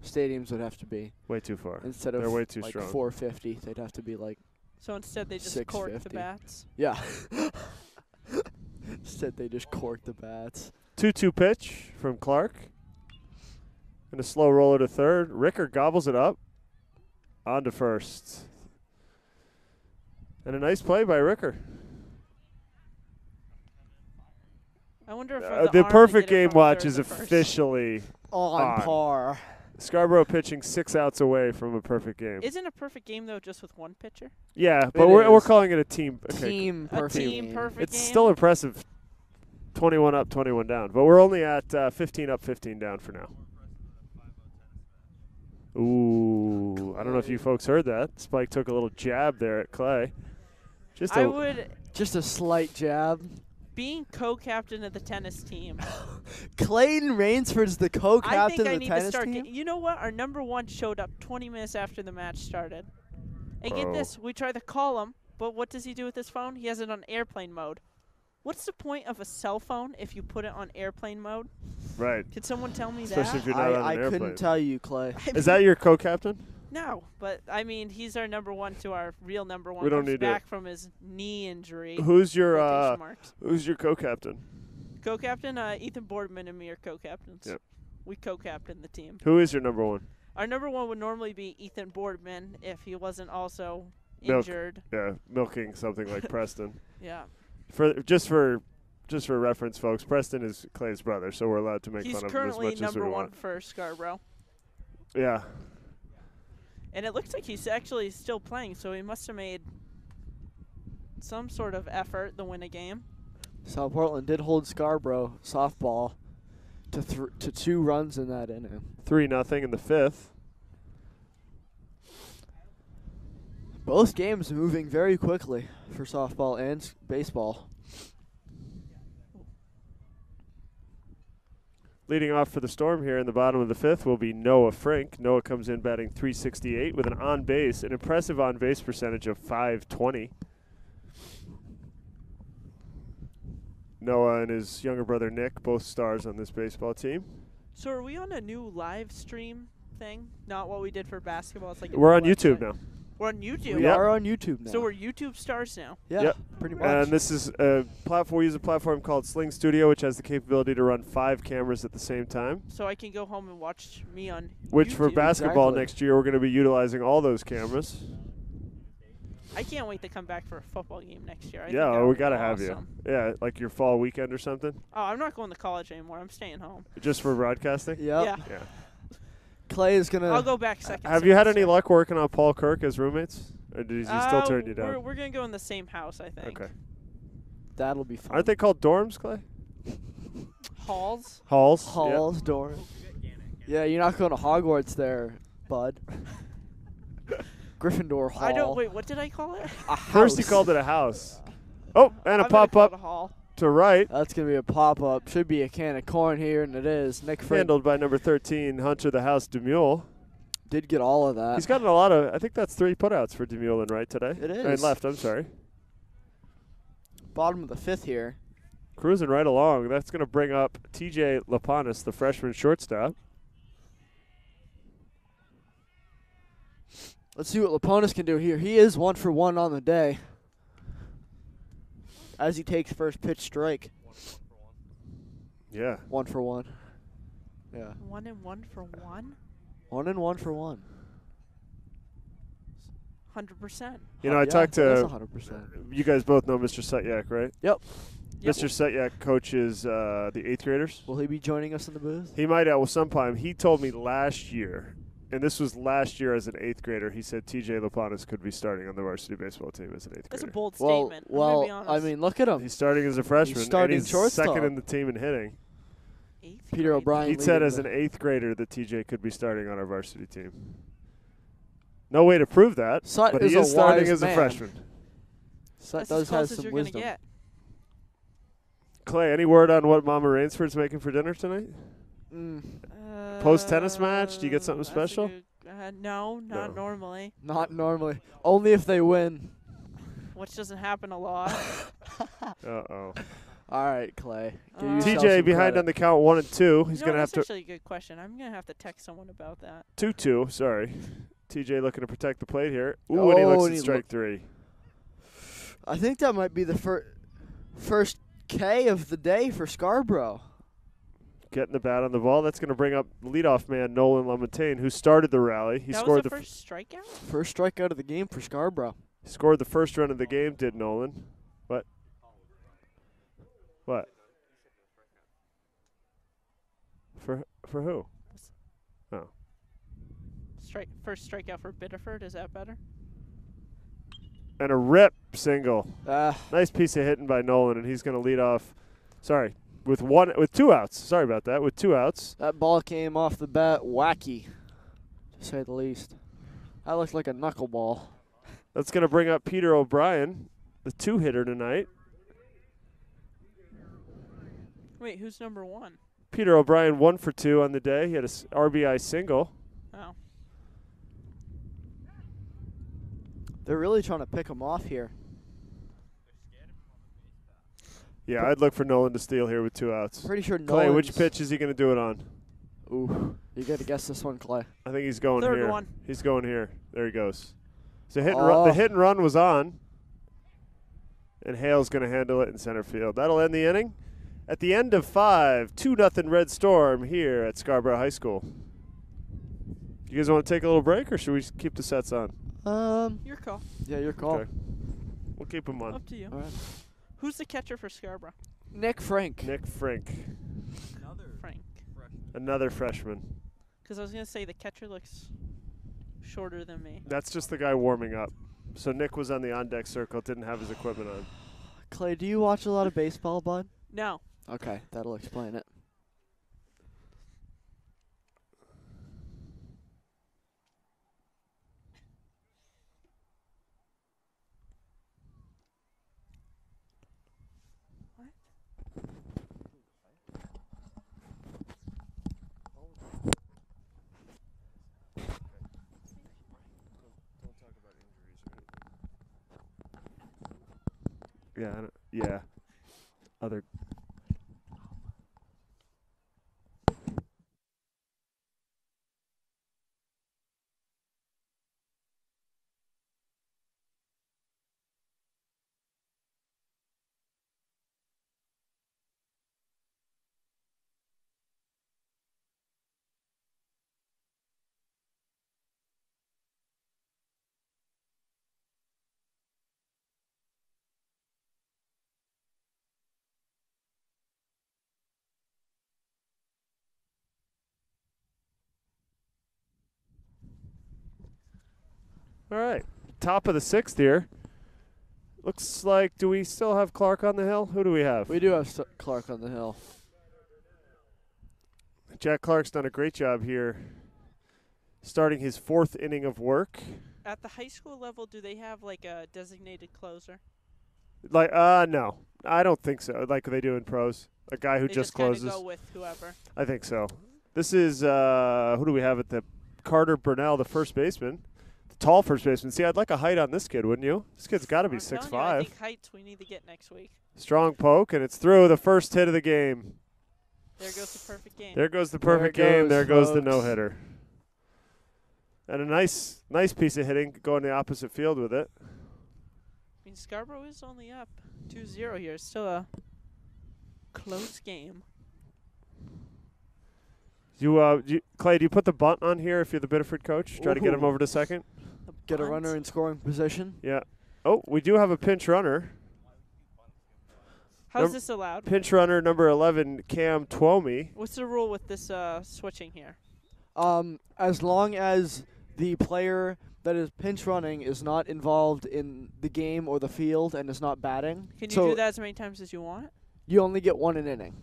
Stadiums would have to be Way too far. instead of They're way too like strong. 450, they'd have to be like So instead they just cork the 650. bats. yeah. Instead they just cork the bats. 2-2 pitch from Clark. And a slow roller to third. Ricker gobbles it up. On to first. And a nice play by Ricker. I wonder if The arm to perfect get it game from watch third is to first. officially On par. Scarborough pitching 6 outs away from a perfect game. Isn't a perfect game though just with one pitcher? Yeah, but It we're is. calling it a team. Okay. Team A perfect. team game. perfect It's game? still impressive. 21 up, 21 down. But we're only at 15 up, 15 down for now. Ooh, I don't know if you folks heard that. Spike took a little jab there at Clay. Just I a would, Just a slight jab. being co-captain of the tennis team, Clayton Rainsford's the I co-captain think I of the need to tennis start. team. You know what? Our number 1 showed up 20 minutes after the match started. And get Oh. this, we try to call him, but what does he do with his phone? He has it on airplane mode. What's the point of a cell phone if you put it on airplane mode? right. Could someone tell me Especially that? if you're not on I an airplane. couldn't tell you, Clay. Is that your co-captain? No, but I mean, he's our number 1 to our real number 1. We don't Comes need to- back from his knee injury. Who's your quotation marks. who's your co-captain? Co-captain, Ethan Boardman and me are co-captains. Yep. We co-captain the team. Who is your number 1? Our number 1 would normally be Ethan Boardman if he wasn't also Milk. injured. Yeah, milking something like Preston. Yeah. Just for reference, folks, Preston is Clay's brother, so we're allowed to make He's fun of him as currently much as we number 1 want. for Scarborough. Yeah. And it looks like he's actually still playing, so he must have made some sort of effort to win a game. South Portland did hold Scarborough softball to 2 runs in that inning. 3-0 in the 5th. Both games moving very quickly for softball and baseball. Leading off for the Storm here in the bottom of the 5th will be Noah Frink. Noah comes in batting .368 with an an impressive on-base percentage of .520. Noah and his younger brother Nick, both stars on this baseball team. So are we on a new live stream thing? Not what we did for basketball. It's like a We're new on YouTube website. now. We're on YouTube. We Yep. are on YouTube now. So we're YouTube stars now. yeah, Yep. pretty much. And this is a platform. We use a platform called Sling Studio, which has the capability to run 5 cameras at the same time. So I can go home and watch me on Which for YouTube. basketball Exactly. next year, we're going to be utilizing all those cameras. I can't wait to come back for a football game next year. I think Yeah, that we would be got to have awesome. you. Yeah, like your fall weekend or something, Oh, I'm not going to college anymore. I'm staying home. just for broadcasting. Yep. Yeah. Yeah. Clay is gonna. I'll go back second. Have you had any semester. luck working on Paul Kirk as roommates, or did he still turn you down? We're going to go in the same house, I think. Okay. That'll be fun. Aren't they called dorms, Clay? Halls? Halls. Halls, doors. Yeah, you're not going to Hogwarts there, bud. Gryffindor Hall. I don't. Wait, what did I call it? A First, you house. called it a house. Oh, and a I'm gonna pop call it up a hall. to right, That's gonna be a pop up. Should be a can of corn here, and it is. Nick Frank handled by number 13, Hunter the House Demule. did get all of that. He's gotten a lot of. I think that's 3 putouts for Demule in right today. It And is. left. I'm sorry. Bottom of the 5th here. Cruising right along. That's going to bring up T.J. Lapanis, the freshman shortstop. Let's see what Laponis can do here. He is 1 for 1 on the day. As he takes first pitch strike. Yeah. 1 for 1. Yeah. 1 and 1 for 1? 1 and 1 for 1. 100%. You know, I Yeah, talked that's to. 100%. You guys both know Mr. Sutyak, right? Yep. Yep. Mr. Sutyak coaches the 8th graders. Will he be joining us in the booth? He might at sometime. He told me last year, and this was last year as an 8th grader, he said T.J. Lapanis could be starting on the varsity baseball team as an 8th That's a grader. bold Well, statement. I'm gonna be well, honest. I mean, look at him. He's starting as a freshman, starting and he's shortstop. second in the team in hitting. Eighth Peter grade. O'Brien. He said leading as the- an 8th grader that TJ could be starting on our varsity team. No way to prove that, Sut but is he a is starting wise as a man. freshman. Sut That's does as close have as some you're wisdom. gonna get. Clay, any word on what Mama Rainsford's making for dinner tonight? Post-tennis match? Do you get something That's a special? good- no, not No. normally. Not normally. Only if they win. Which doesn't happen a lot. Uh-oh. All right, Clay. Give Uh, yourself TJ some behind credit. on the count 1 and 2. He's You know, going to have that's to... actually a good question. I'm gonna have to text someone about that. 2-2, sorry. TJ looking to protect the plate here. Ooh, and he looks and at he strike 3. I think that might be the first K of the day for Scarborough. Getting the bat on the ball. That's going to bring up leadoff man Nolan LaMontagne, who started the rally. He That scored was the the first strikeout. First strikeout of the game for Scarborough. scored the first run of the game, did Nolan. What? What? For who? Oh. First strikeout for Biddeford. Is that better? And a rip single. Ah, Nice piece of hitting by Nolan, and he's going to lead off. Sorry, with 2 outs. Sorry about that. With 2 outs. that ball came off the bat wacky, to say the least. That looked like a knuckleball. That's going to bring up Peter O'Brien, the 2-hitter tonight. Wait, who's number 1? Peter O'Brien 1 for 2 on the day. He had a RBI single. Oh, They're really trying to pick him off here. Yeah, I'd look for Nolan to steal here with 2 outs. Pretty sure Clay, which Nolan's- pitch is he going to do it on? Ooh, you got to guess this one, Clay. I think he's going Third here. one. He's going here. There he goes. So hit and run, Oh. the hit and run was on, and Hale's going to handle it in center field. That'll end the inning. At the end of 5, 2-0 Red Storm here at Scarborough High School. You guys want to take a little break, or should we keep the sets on? your call. Yeah, your call. Okay. We'll keep them on. Up to you. All right. Who's the catcher for Scarborough? Nick Frank. Nick Frink, Frank. another freshman. Because I was gonna say the catcher looks shorter than me. That's just the guy warming up. So Nick was on the on-deck circle, didn't have his equipment on. Clay, do you watch a lot of baseball, bud? No. Okay, that'll explain it. Yeah, yeah. Other. All right. Top of the 6th here. Looks like, do we still have Clark on the hill? Who do we have? We do have Clark on the hill. Jack Clark's done a great job here, starting his 4th inning of work. At the high school level, do they have like a designated closer? Like, no. I don't think so, like they do in pros. A guy who They just kinda closes. go with whoever. I think so. This is, who do we have at the Carter Bernal, the first baseman. The tall first baseman. See, I'd like a height on this kid, wouldn't you? This kid's got to be I'm telling 6'5". you, I think heights we need to get next week. Strong poke, and it's through. The first hit of the game. There goes the perfect game. There goes the There perfect it game. goes, There goes the folks. no-hitter. And a nice piece of hitting going the opposite field with it. I mean, Scarborough is only up 2-0 here. It's still a close game. Clay, do you put the bunt on here if you're the Biddeford coach? Try to get him Ooh. over to second? The Get a bunt. runner in scoring position. Yeah. Oh, we do have a pinch runner. How's Num- this allowed? Pinch runner number 11, Cam Twomey. What's the rule with this switching here? As long as the player that is pinch running is not involved in the game or the field and is not batting. Can you so do that as many times as you want? You only get one an inning.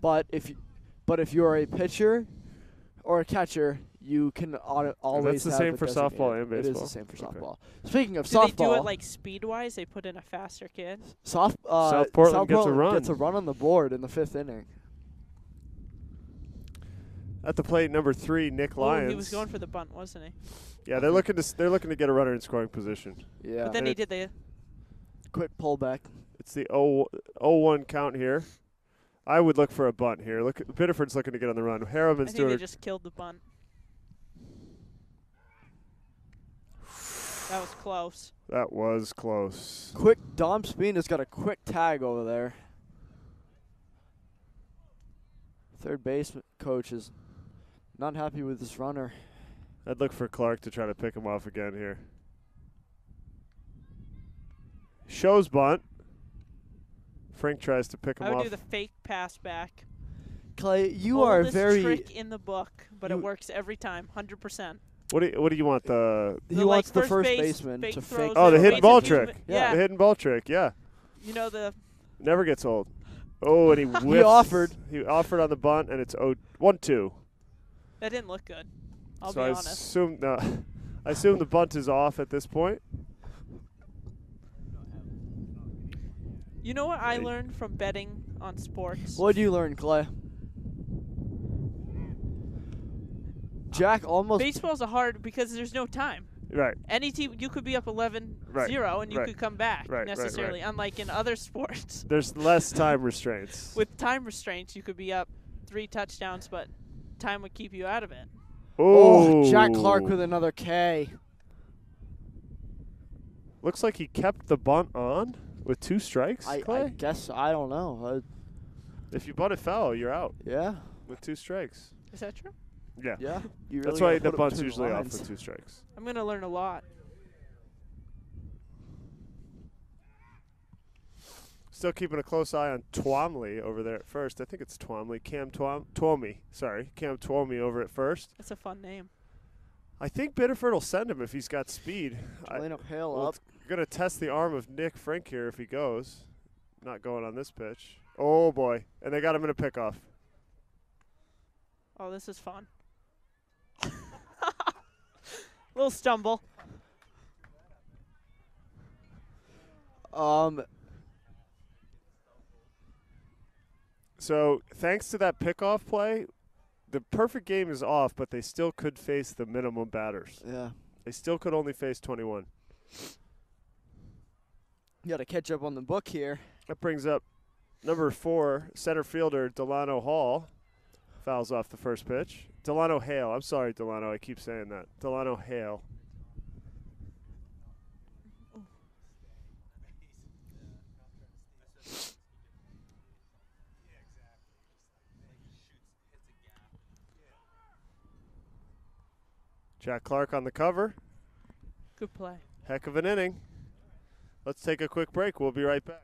But if you are a pitcher or a catcher, you can always the have same a for designated. softball and It is baseball? the same for Okay. softball. Speaking of Do softball, they do it like speed-wise? They put in a faster kid? South Portland gets a run. Gets a run on the board in the 5th inning. At the plate, number 3, Nick Oh, Lyons. he was going for the bunt, wasn't he? Yeah, they're looking to get a runner in scoring position. Yeah. But then And he it- did the Quick pullback. It's the 0-1 count here. I would look for a bunt here. Biddeford's looking to get on the run. I Harriman's think doing they it. just killed the bunt. That was close. That was close. Quick. Dom Speen has got a quick tag over there. Third base coach is not happy with this runner. I'd look for Clark to try to pick him off again here. Shows bunt. Frank tries to pick him I would off. do the fake pass back. Clay, you are Oldest very. trick in the book, but it you- works every time, 100%. What do you want? The He wants the first baseman to fake. Oh, the it, hidden ball basically, trick. Yeah. hidden ball trick. Yeah, You know the never gets old. Oh, and he whiffs. offered. He offered on the bunt, and it's 1-2. that didn't look good. I'll So be I honest. I assume the bunt is off at this point. You know what I learned from betting on sports? What did you learn, Clay? Jack almost. Baseball's a hard because there's no time. Right. Any team, you could be up 11-0 and you right, could come back right, necessarily. Unlike in other sports, There's less time restraints. with time restraints, you could be up 3 touchdowns, but time would keep you out of it. Oh, Jack Clark with another K. Looks like he kept the bunt on with 2 strikes. I Clay? guess I don't know. If you bunt it foul, you're out Yeah, with 2 strikes. Is that true? Yeah. yeah. You That's really why gotta the put it bunt's between usually off lines. with 2 strikes. I'm going to learn a lot. Still keeping a close eye on Twomley over there at first. I think it's Twomley. Twomey. Sorry. Cam Twomey over at first. That's a fun name. I think Biddeford will send him if he's got speed. Jelena Hale Well, up. it's going to test the arm of Nick Frank here if he goes. Not going on this pitch. Oh, boy. And they got him in a pickoff. Oh, this is fun. Little stumble. So, thanks to that pickoff play, the perfect game is off, but they still could face the minimum batters. Yeah. They still could only face 21. You got to catch up on the book here. That brings up number 4, center fielder Delano Hall. Fouls off the first pitch. Delano Hale. I'm sorry, Delano. I keep saying that. Delano Hale. Jack Clark on the cover. Good play. Heck of an inning. Let's take a quick break. We'll be right back.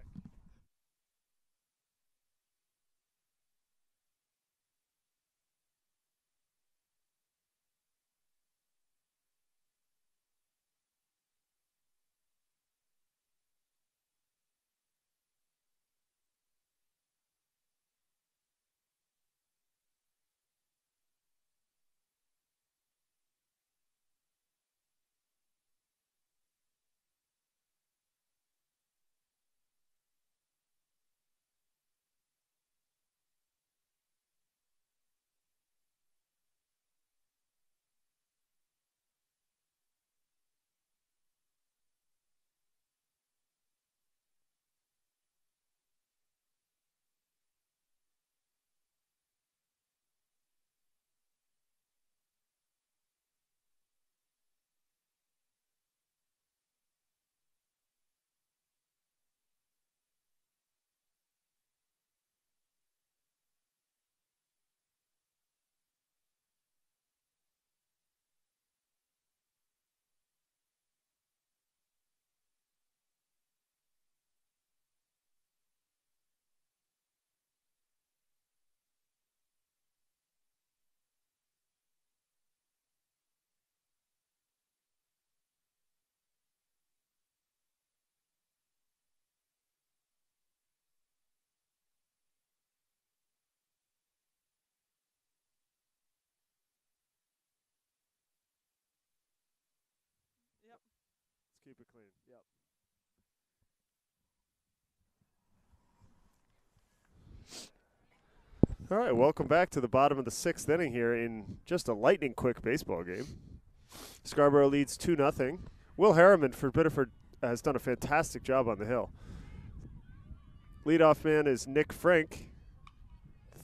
Yep. Let's keep it clean. Yep. All right, welcome back to the bottom of the 6th inning here in just a lightning quick baseball game. Scarborough leads 2-0. Will Harriman for Biddeford has done a fantastic job on the hill. Leadoff man is Nick Frank,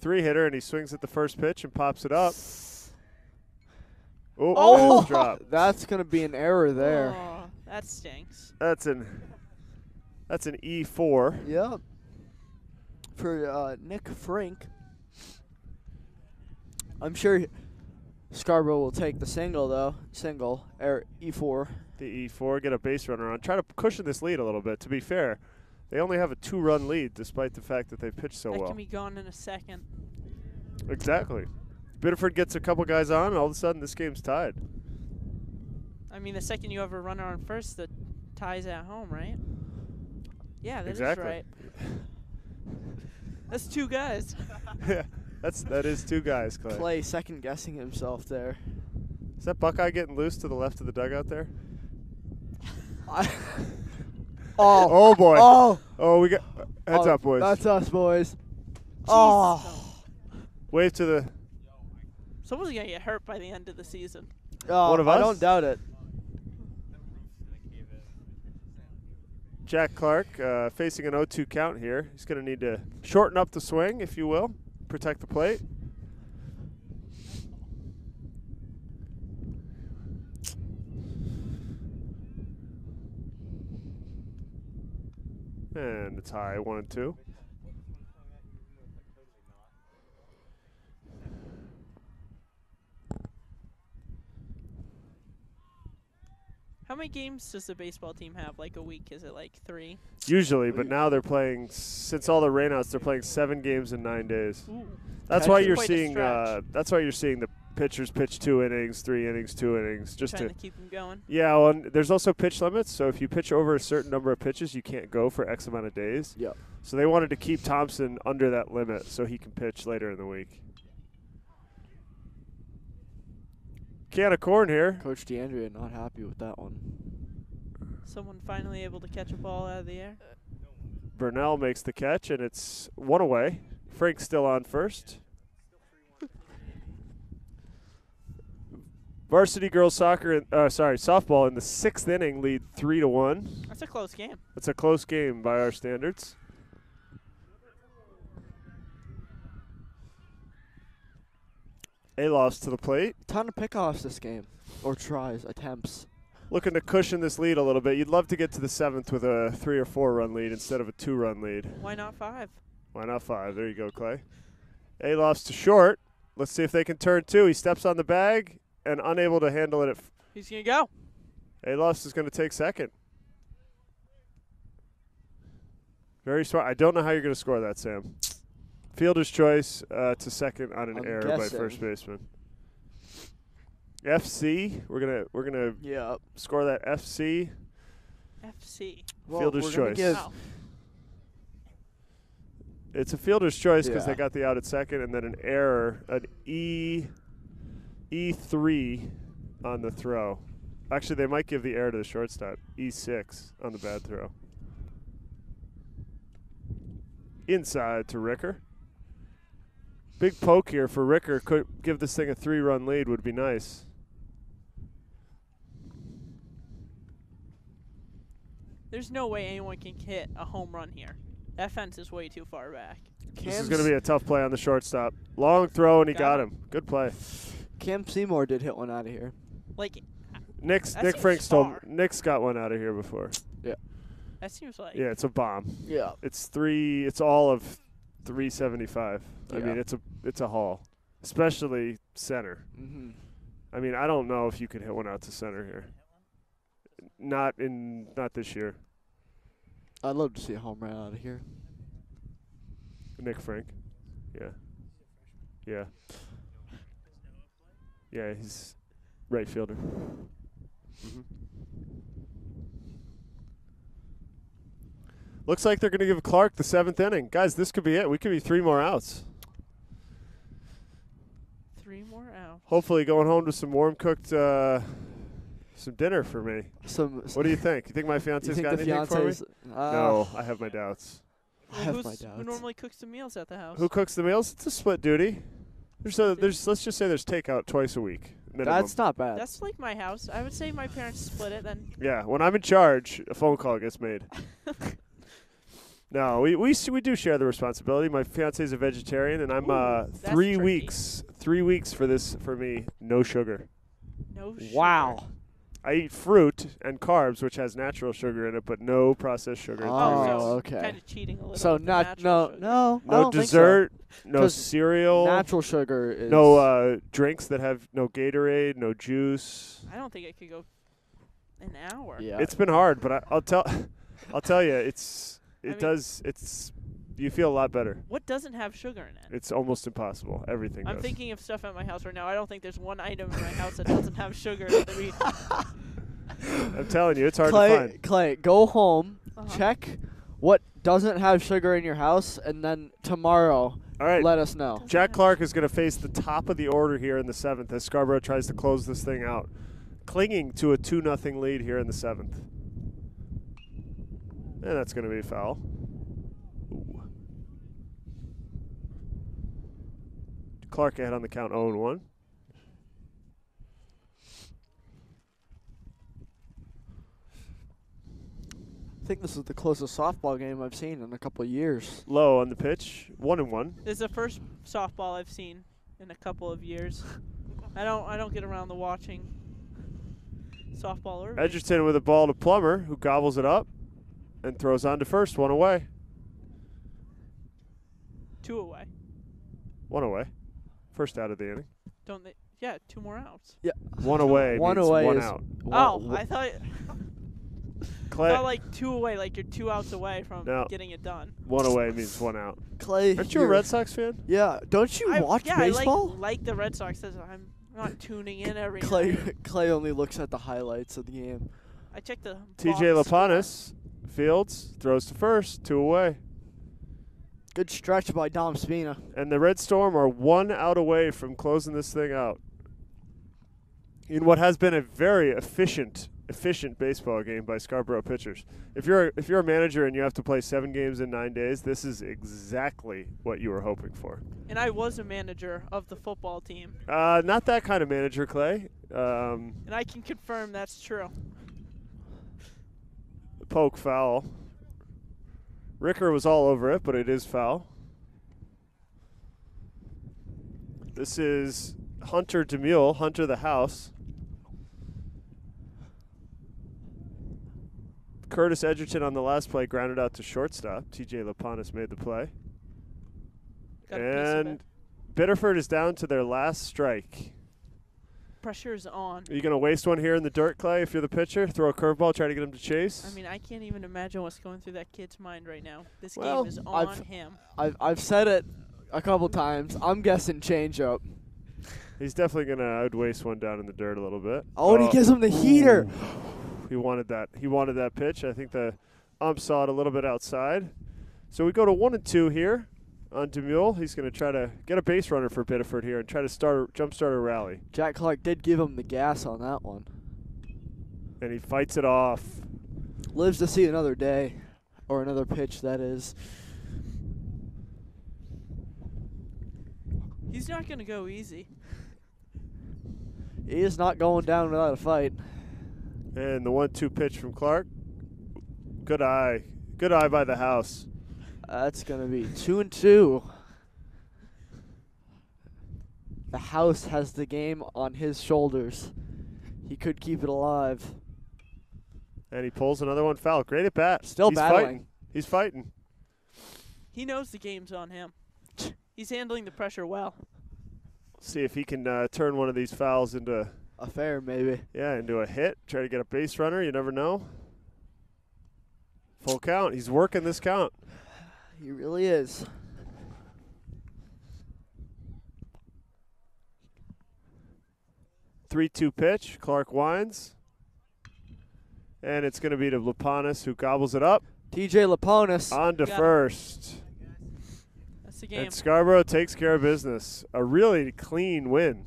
3-hitter, and he swings at the first pitch and pops it up. Oh, drop. That's going to be an error there. Oh, that stinks. That's an E4. Yep. For Nick Frank. I'm sure Scarborough will take the single, though. E4. The E4, get a base runner on. Try to cushion this lead a little bit. To be fair, they only have a 2-run lead despite the fact that they pitched so That well. can be gone in a second. Exactly. Biddeford gets a couple guys on, and all of a sudden this game's tied. I mean, the second you have a runner on first, the tie's at home, right? Yeah, that's Exactly. right. That's 2 guys. Yeah, that is 2 guys, Clay. Clay second guessing himself there. Is that Buckeye getting loose to the left of the dugout there? Oh boy. Oh, we got heads up, boys. That's us, boys. Oh. Wave to the. Someone's going to get hurt by the end of the season. One of I us? don't doubt it. Jack Clark facing an 0-2 count here. He's going to need to shorten up the swing, if you will, protect the plate. And it's high, 1-2. How many games does the baseball team have? Like a week? Is it like 3? Usually, but now they're playing, since all the rainouts, they're playing 7 games in 9 days. Ooh. That's why you're Quite a seeing. stretch. That's why you're seeing the pitchers pitch 2 innings, 3 innings, 2 innings, just Trying to. to keep them going. Yeah, well, and there's also pitch limits. So if you pitch over a certain number of pitches, you can't go for X amount of days. Yep. So they wanted to keep Thompson under that limit so he can pitch later in the week. Can of corn here. Coach DeAndrea not happy with that one. Someone finally able to catch a ball out of the air. Bernal makes the catch, and it's 1 away. Frank's still on first. Varsity girls softball in the 6th inning lead 3-1. That's a close game. It's a close game by our standards. Alofs to the plate. Ton of pickoffs this game, or attempts. Looking to cushion this lead a little bit. You'd love to get to the 7th with a 3 or 4 run lead instead of a 2-run lead. Why not 5? Why not 5? There you go, Clay. Alofs to short. Let's see if they can turn 2. He steps on the bag and unable to handle it. He's going to go. Alofs is going to take second. Very smart. I don't know how you're going to score that, Sam. Fielder's choice to second on an I'm error by guessing. first baseman. FC. We're gonna score that FC. FC. Well, Fielder's we're gonna choice. give- Wow. It's a fielder's choice because Yeah. they got the out at second, and then an error, an E3 on the throw. Actually, they might give the error to the shortstop. E6 on the bad throw. Inside to Ricker. Big poke here for Ricker. Could give this thing a 3-run lead would be nice. There's no way anyone can hit a home run here. That fence is way too far back. This is going to be a tough play on the shortstop. Long throw, and he got Got him. Good play. Cam Seymour did hit one out of here. Like, Nick seems Franks far. Nick's got one out of here before. that seems like. Yeah, it's a bomb. Yeah. It's all of 375. I Yeah. mean, it's a haul, especially center. Mm-hmm. I mean, I don't know if you could hit one out to center here. Not this year. I'd love to see a home run out of here. Nick Frank. Yeah. Yeah. Yeah, he's right fielder. Looks like they're going to give Clark the 7th inning. Guys, this could be it. We could be 3 more outs. 3 more out. Hopefully going home to some warm-cooked some dinner for me. What do you think? You think my You fiance's think got the anything for me? fiance's? No, I have my doubts. I have my Who doubts. normally cooks the meals at the house? Who cooks the meals? It's a split duty. Let's just say there's takeout twice a week. Minimum. That's not bad. That's like my house. I would say my parents split it then. Yeah, when I'm in charge, a phone call gets made. No, we do share the responsibility. My fiance's a vegetarian, and I'm Ooh, that's 3 tricky. weeks. 3 weeks for me. No sugar. No sugar. Wow. I eat fruit and carbs, which has natural sugar in it, but no processed sugar. in 3 Oh, weeks. so okay. Kind of cheating a little. So with the not natural sugar. no I No don't think so. dessert, no 'Cause cereal, Natural sugar is no drinks that have no Gatorade, no juice. I don't think I could go an hour. Yeah. It's been hard, but I'll tell you, mean- you feel a lot better. What doesn't have sugar in it? It's almost impossible. Everything I'm does. thinking of stuff at my house right now. I don't think there's one item in my house that doesn't have sugar in it. I mean, I'm telling you, it's hard to Clay, find. Clay, go home, Uh-huh. check what doesn't have sugar in your house, and then tomorrow All right, let us know. Jack Clark is going to face the top of the order here in the 7th as Scarborough tries to close this thing out, clinging to a 2-0 lead here in the 7th. And that's going to be a foul. Ooh. Clark ahead on the count 0-1. I think this is the closest softball game I've seen in a couple of years. Low on the pitch, 1-1. this is the first softball I've seen in a couple of years. I don't get around to watching softball or Edgerton with a ball to Plummer, who gobbles it up and throws on to first, 1 away. 2 away. 1 away. First out of the inning. Don't they? Yeah, 2 more outs. 1 away. One means away 1 is- out. Oh, I thought Clay, like 2 away, like you're 2 outs away from No. getting it done. 1 away means 1 out. Clay, Aren't you a Red Sox fan? Yeah, don't you watch baseball? I like the Red Sox. I'm not tuning in every Clay, night. Clay only looks at the highlights of the game. I check the TJ box score. Lapanis fields, throws to first, 2 away. Good stretch by Dom Spina. And the Red Storm are 1 out away from closing this thing out. In what has been a very efficient baseball game by Scarborough pitchers. If you're a manager and you have to play 7 games in 9 days, this is exactly what you were hoping for. And I was a manager of the football team. Not that kind of manager, Clay. And I can confirm that's true. Poke foul. Ricker was all over it, but it is foul. This is Hunter DeMule, Hunter the house. Curtis Edgerton on the last play grounded out to shortstop. TJ Laponis made the play. Got a piece of it. And Biddeford is down to their last strike. Pressure is on. Are you going to waste one here in the dirt, Clay, if you're the pitcher? Throw a curveball, try to get him to chase? I mean, I can't even imagine what's going through that kid's mind right now. This Well, game is on him. I've said it a couple times. I'm guessing changeup. He's definitely going to outwaste one down in the dirt a little bit. Oh, and he gives him the heater. He wanted that. He wanted that pitch. I think the ump saw it a little bit outside. So we go to 1-2 here on DeMule. He's going to try to get a base runner for Biddeford here and try to jumpstart a rally. Jack Clark did give him the gas on that one. And he fights it off. Lives to see another day, or another pitch, that is. He's not going to go easy. He is not going down without a fight. And the 1-2 pitch from Clark. Good eye. Good eye by the house. That's going to be 2-2. The house has the game on his shoulders. He could keep it alive. And he pulls another one foul. Great at bat. Still He's battling. Fighting. He's fighting. He knows the game's on him. He's handling the pressure well. See if he can turn one of these fouls into A fair, maybe. into a hit. Try to get a base runner. You never know. Full count. He's working this count. He really is. Three-two pitch. Clark winds. And it's going to be to Laponis, who gobbles it up. TJ Laponis. On to Got it. first. That's the game. And Scarborough takes care of business. A really clean win.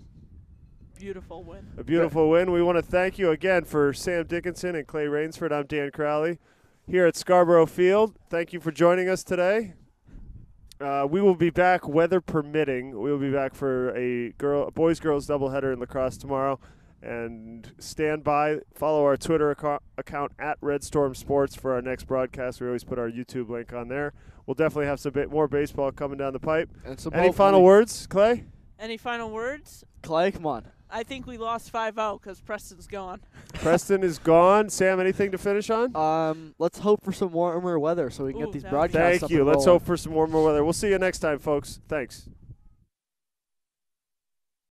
Beautiful win. A beautiful win. We want to thank you again for Sam Dickinson and Clay Rainsford. I'm Dan Crowley here at Scarborough Field. Thank you for joining us today. We will be back, weather permitting. We will be back for a boys-girls doubleheader in lacrosse tomorrow. And stand by. Follow our Twitter account at Red Storm Sports for our next broadcast. We always put our YouTube link on there. We'll definitely have some more baseball coming down the pipe. And some Any final words, Clay? Any final words? Clay, come on. I think we lost 5-0 because Preston's gone. Preston is gone. Sam, anything to finish on? Let's hope for some warmer weather so we can Ooh, get these that would be broadcasts Thank up you. and Let's rolling. hope for some warmer weather. We'll see you next time, folks. Thanks.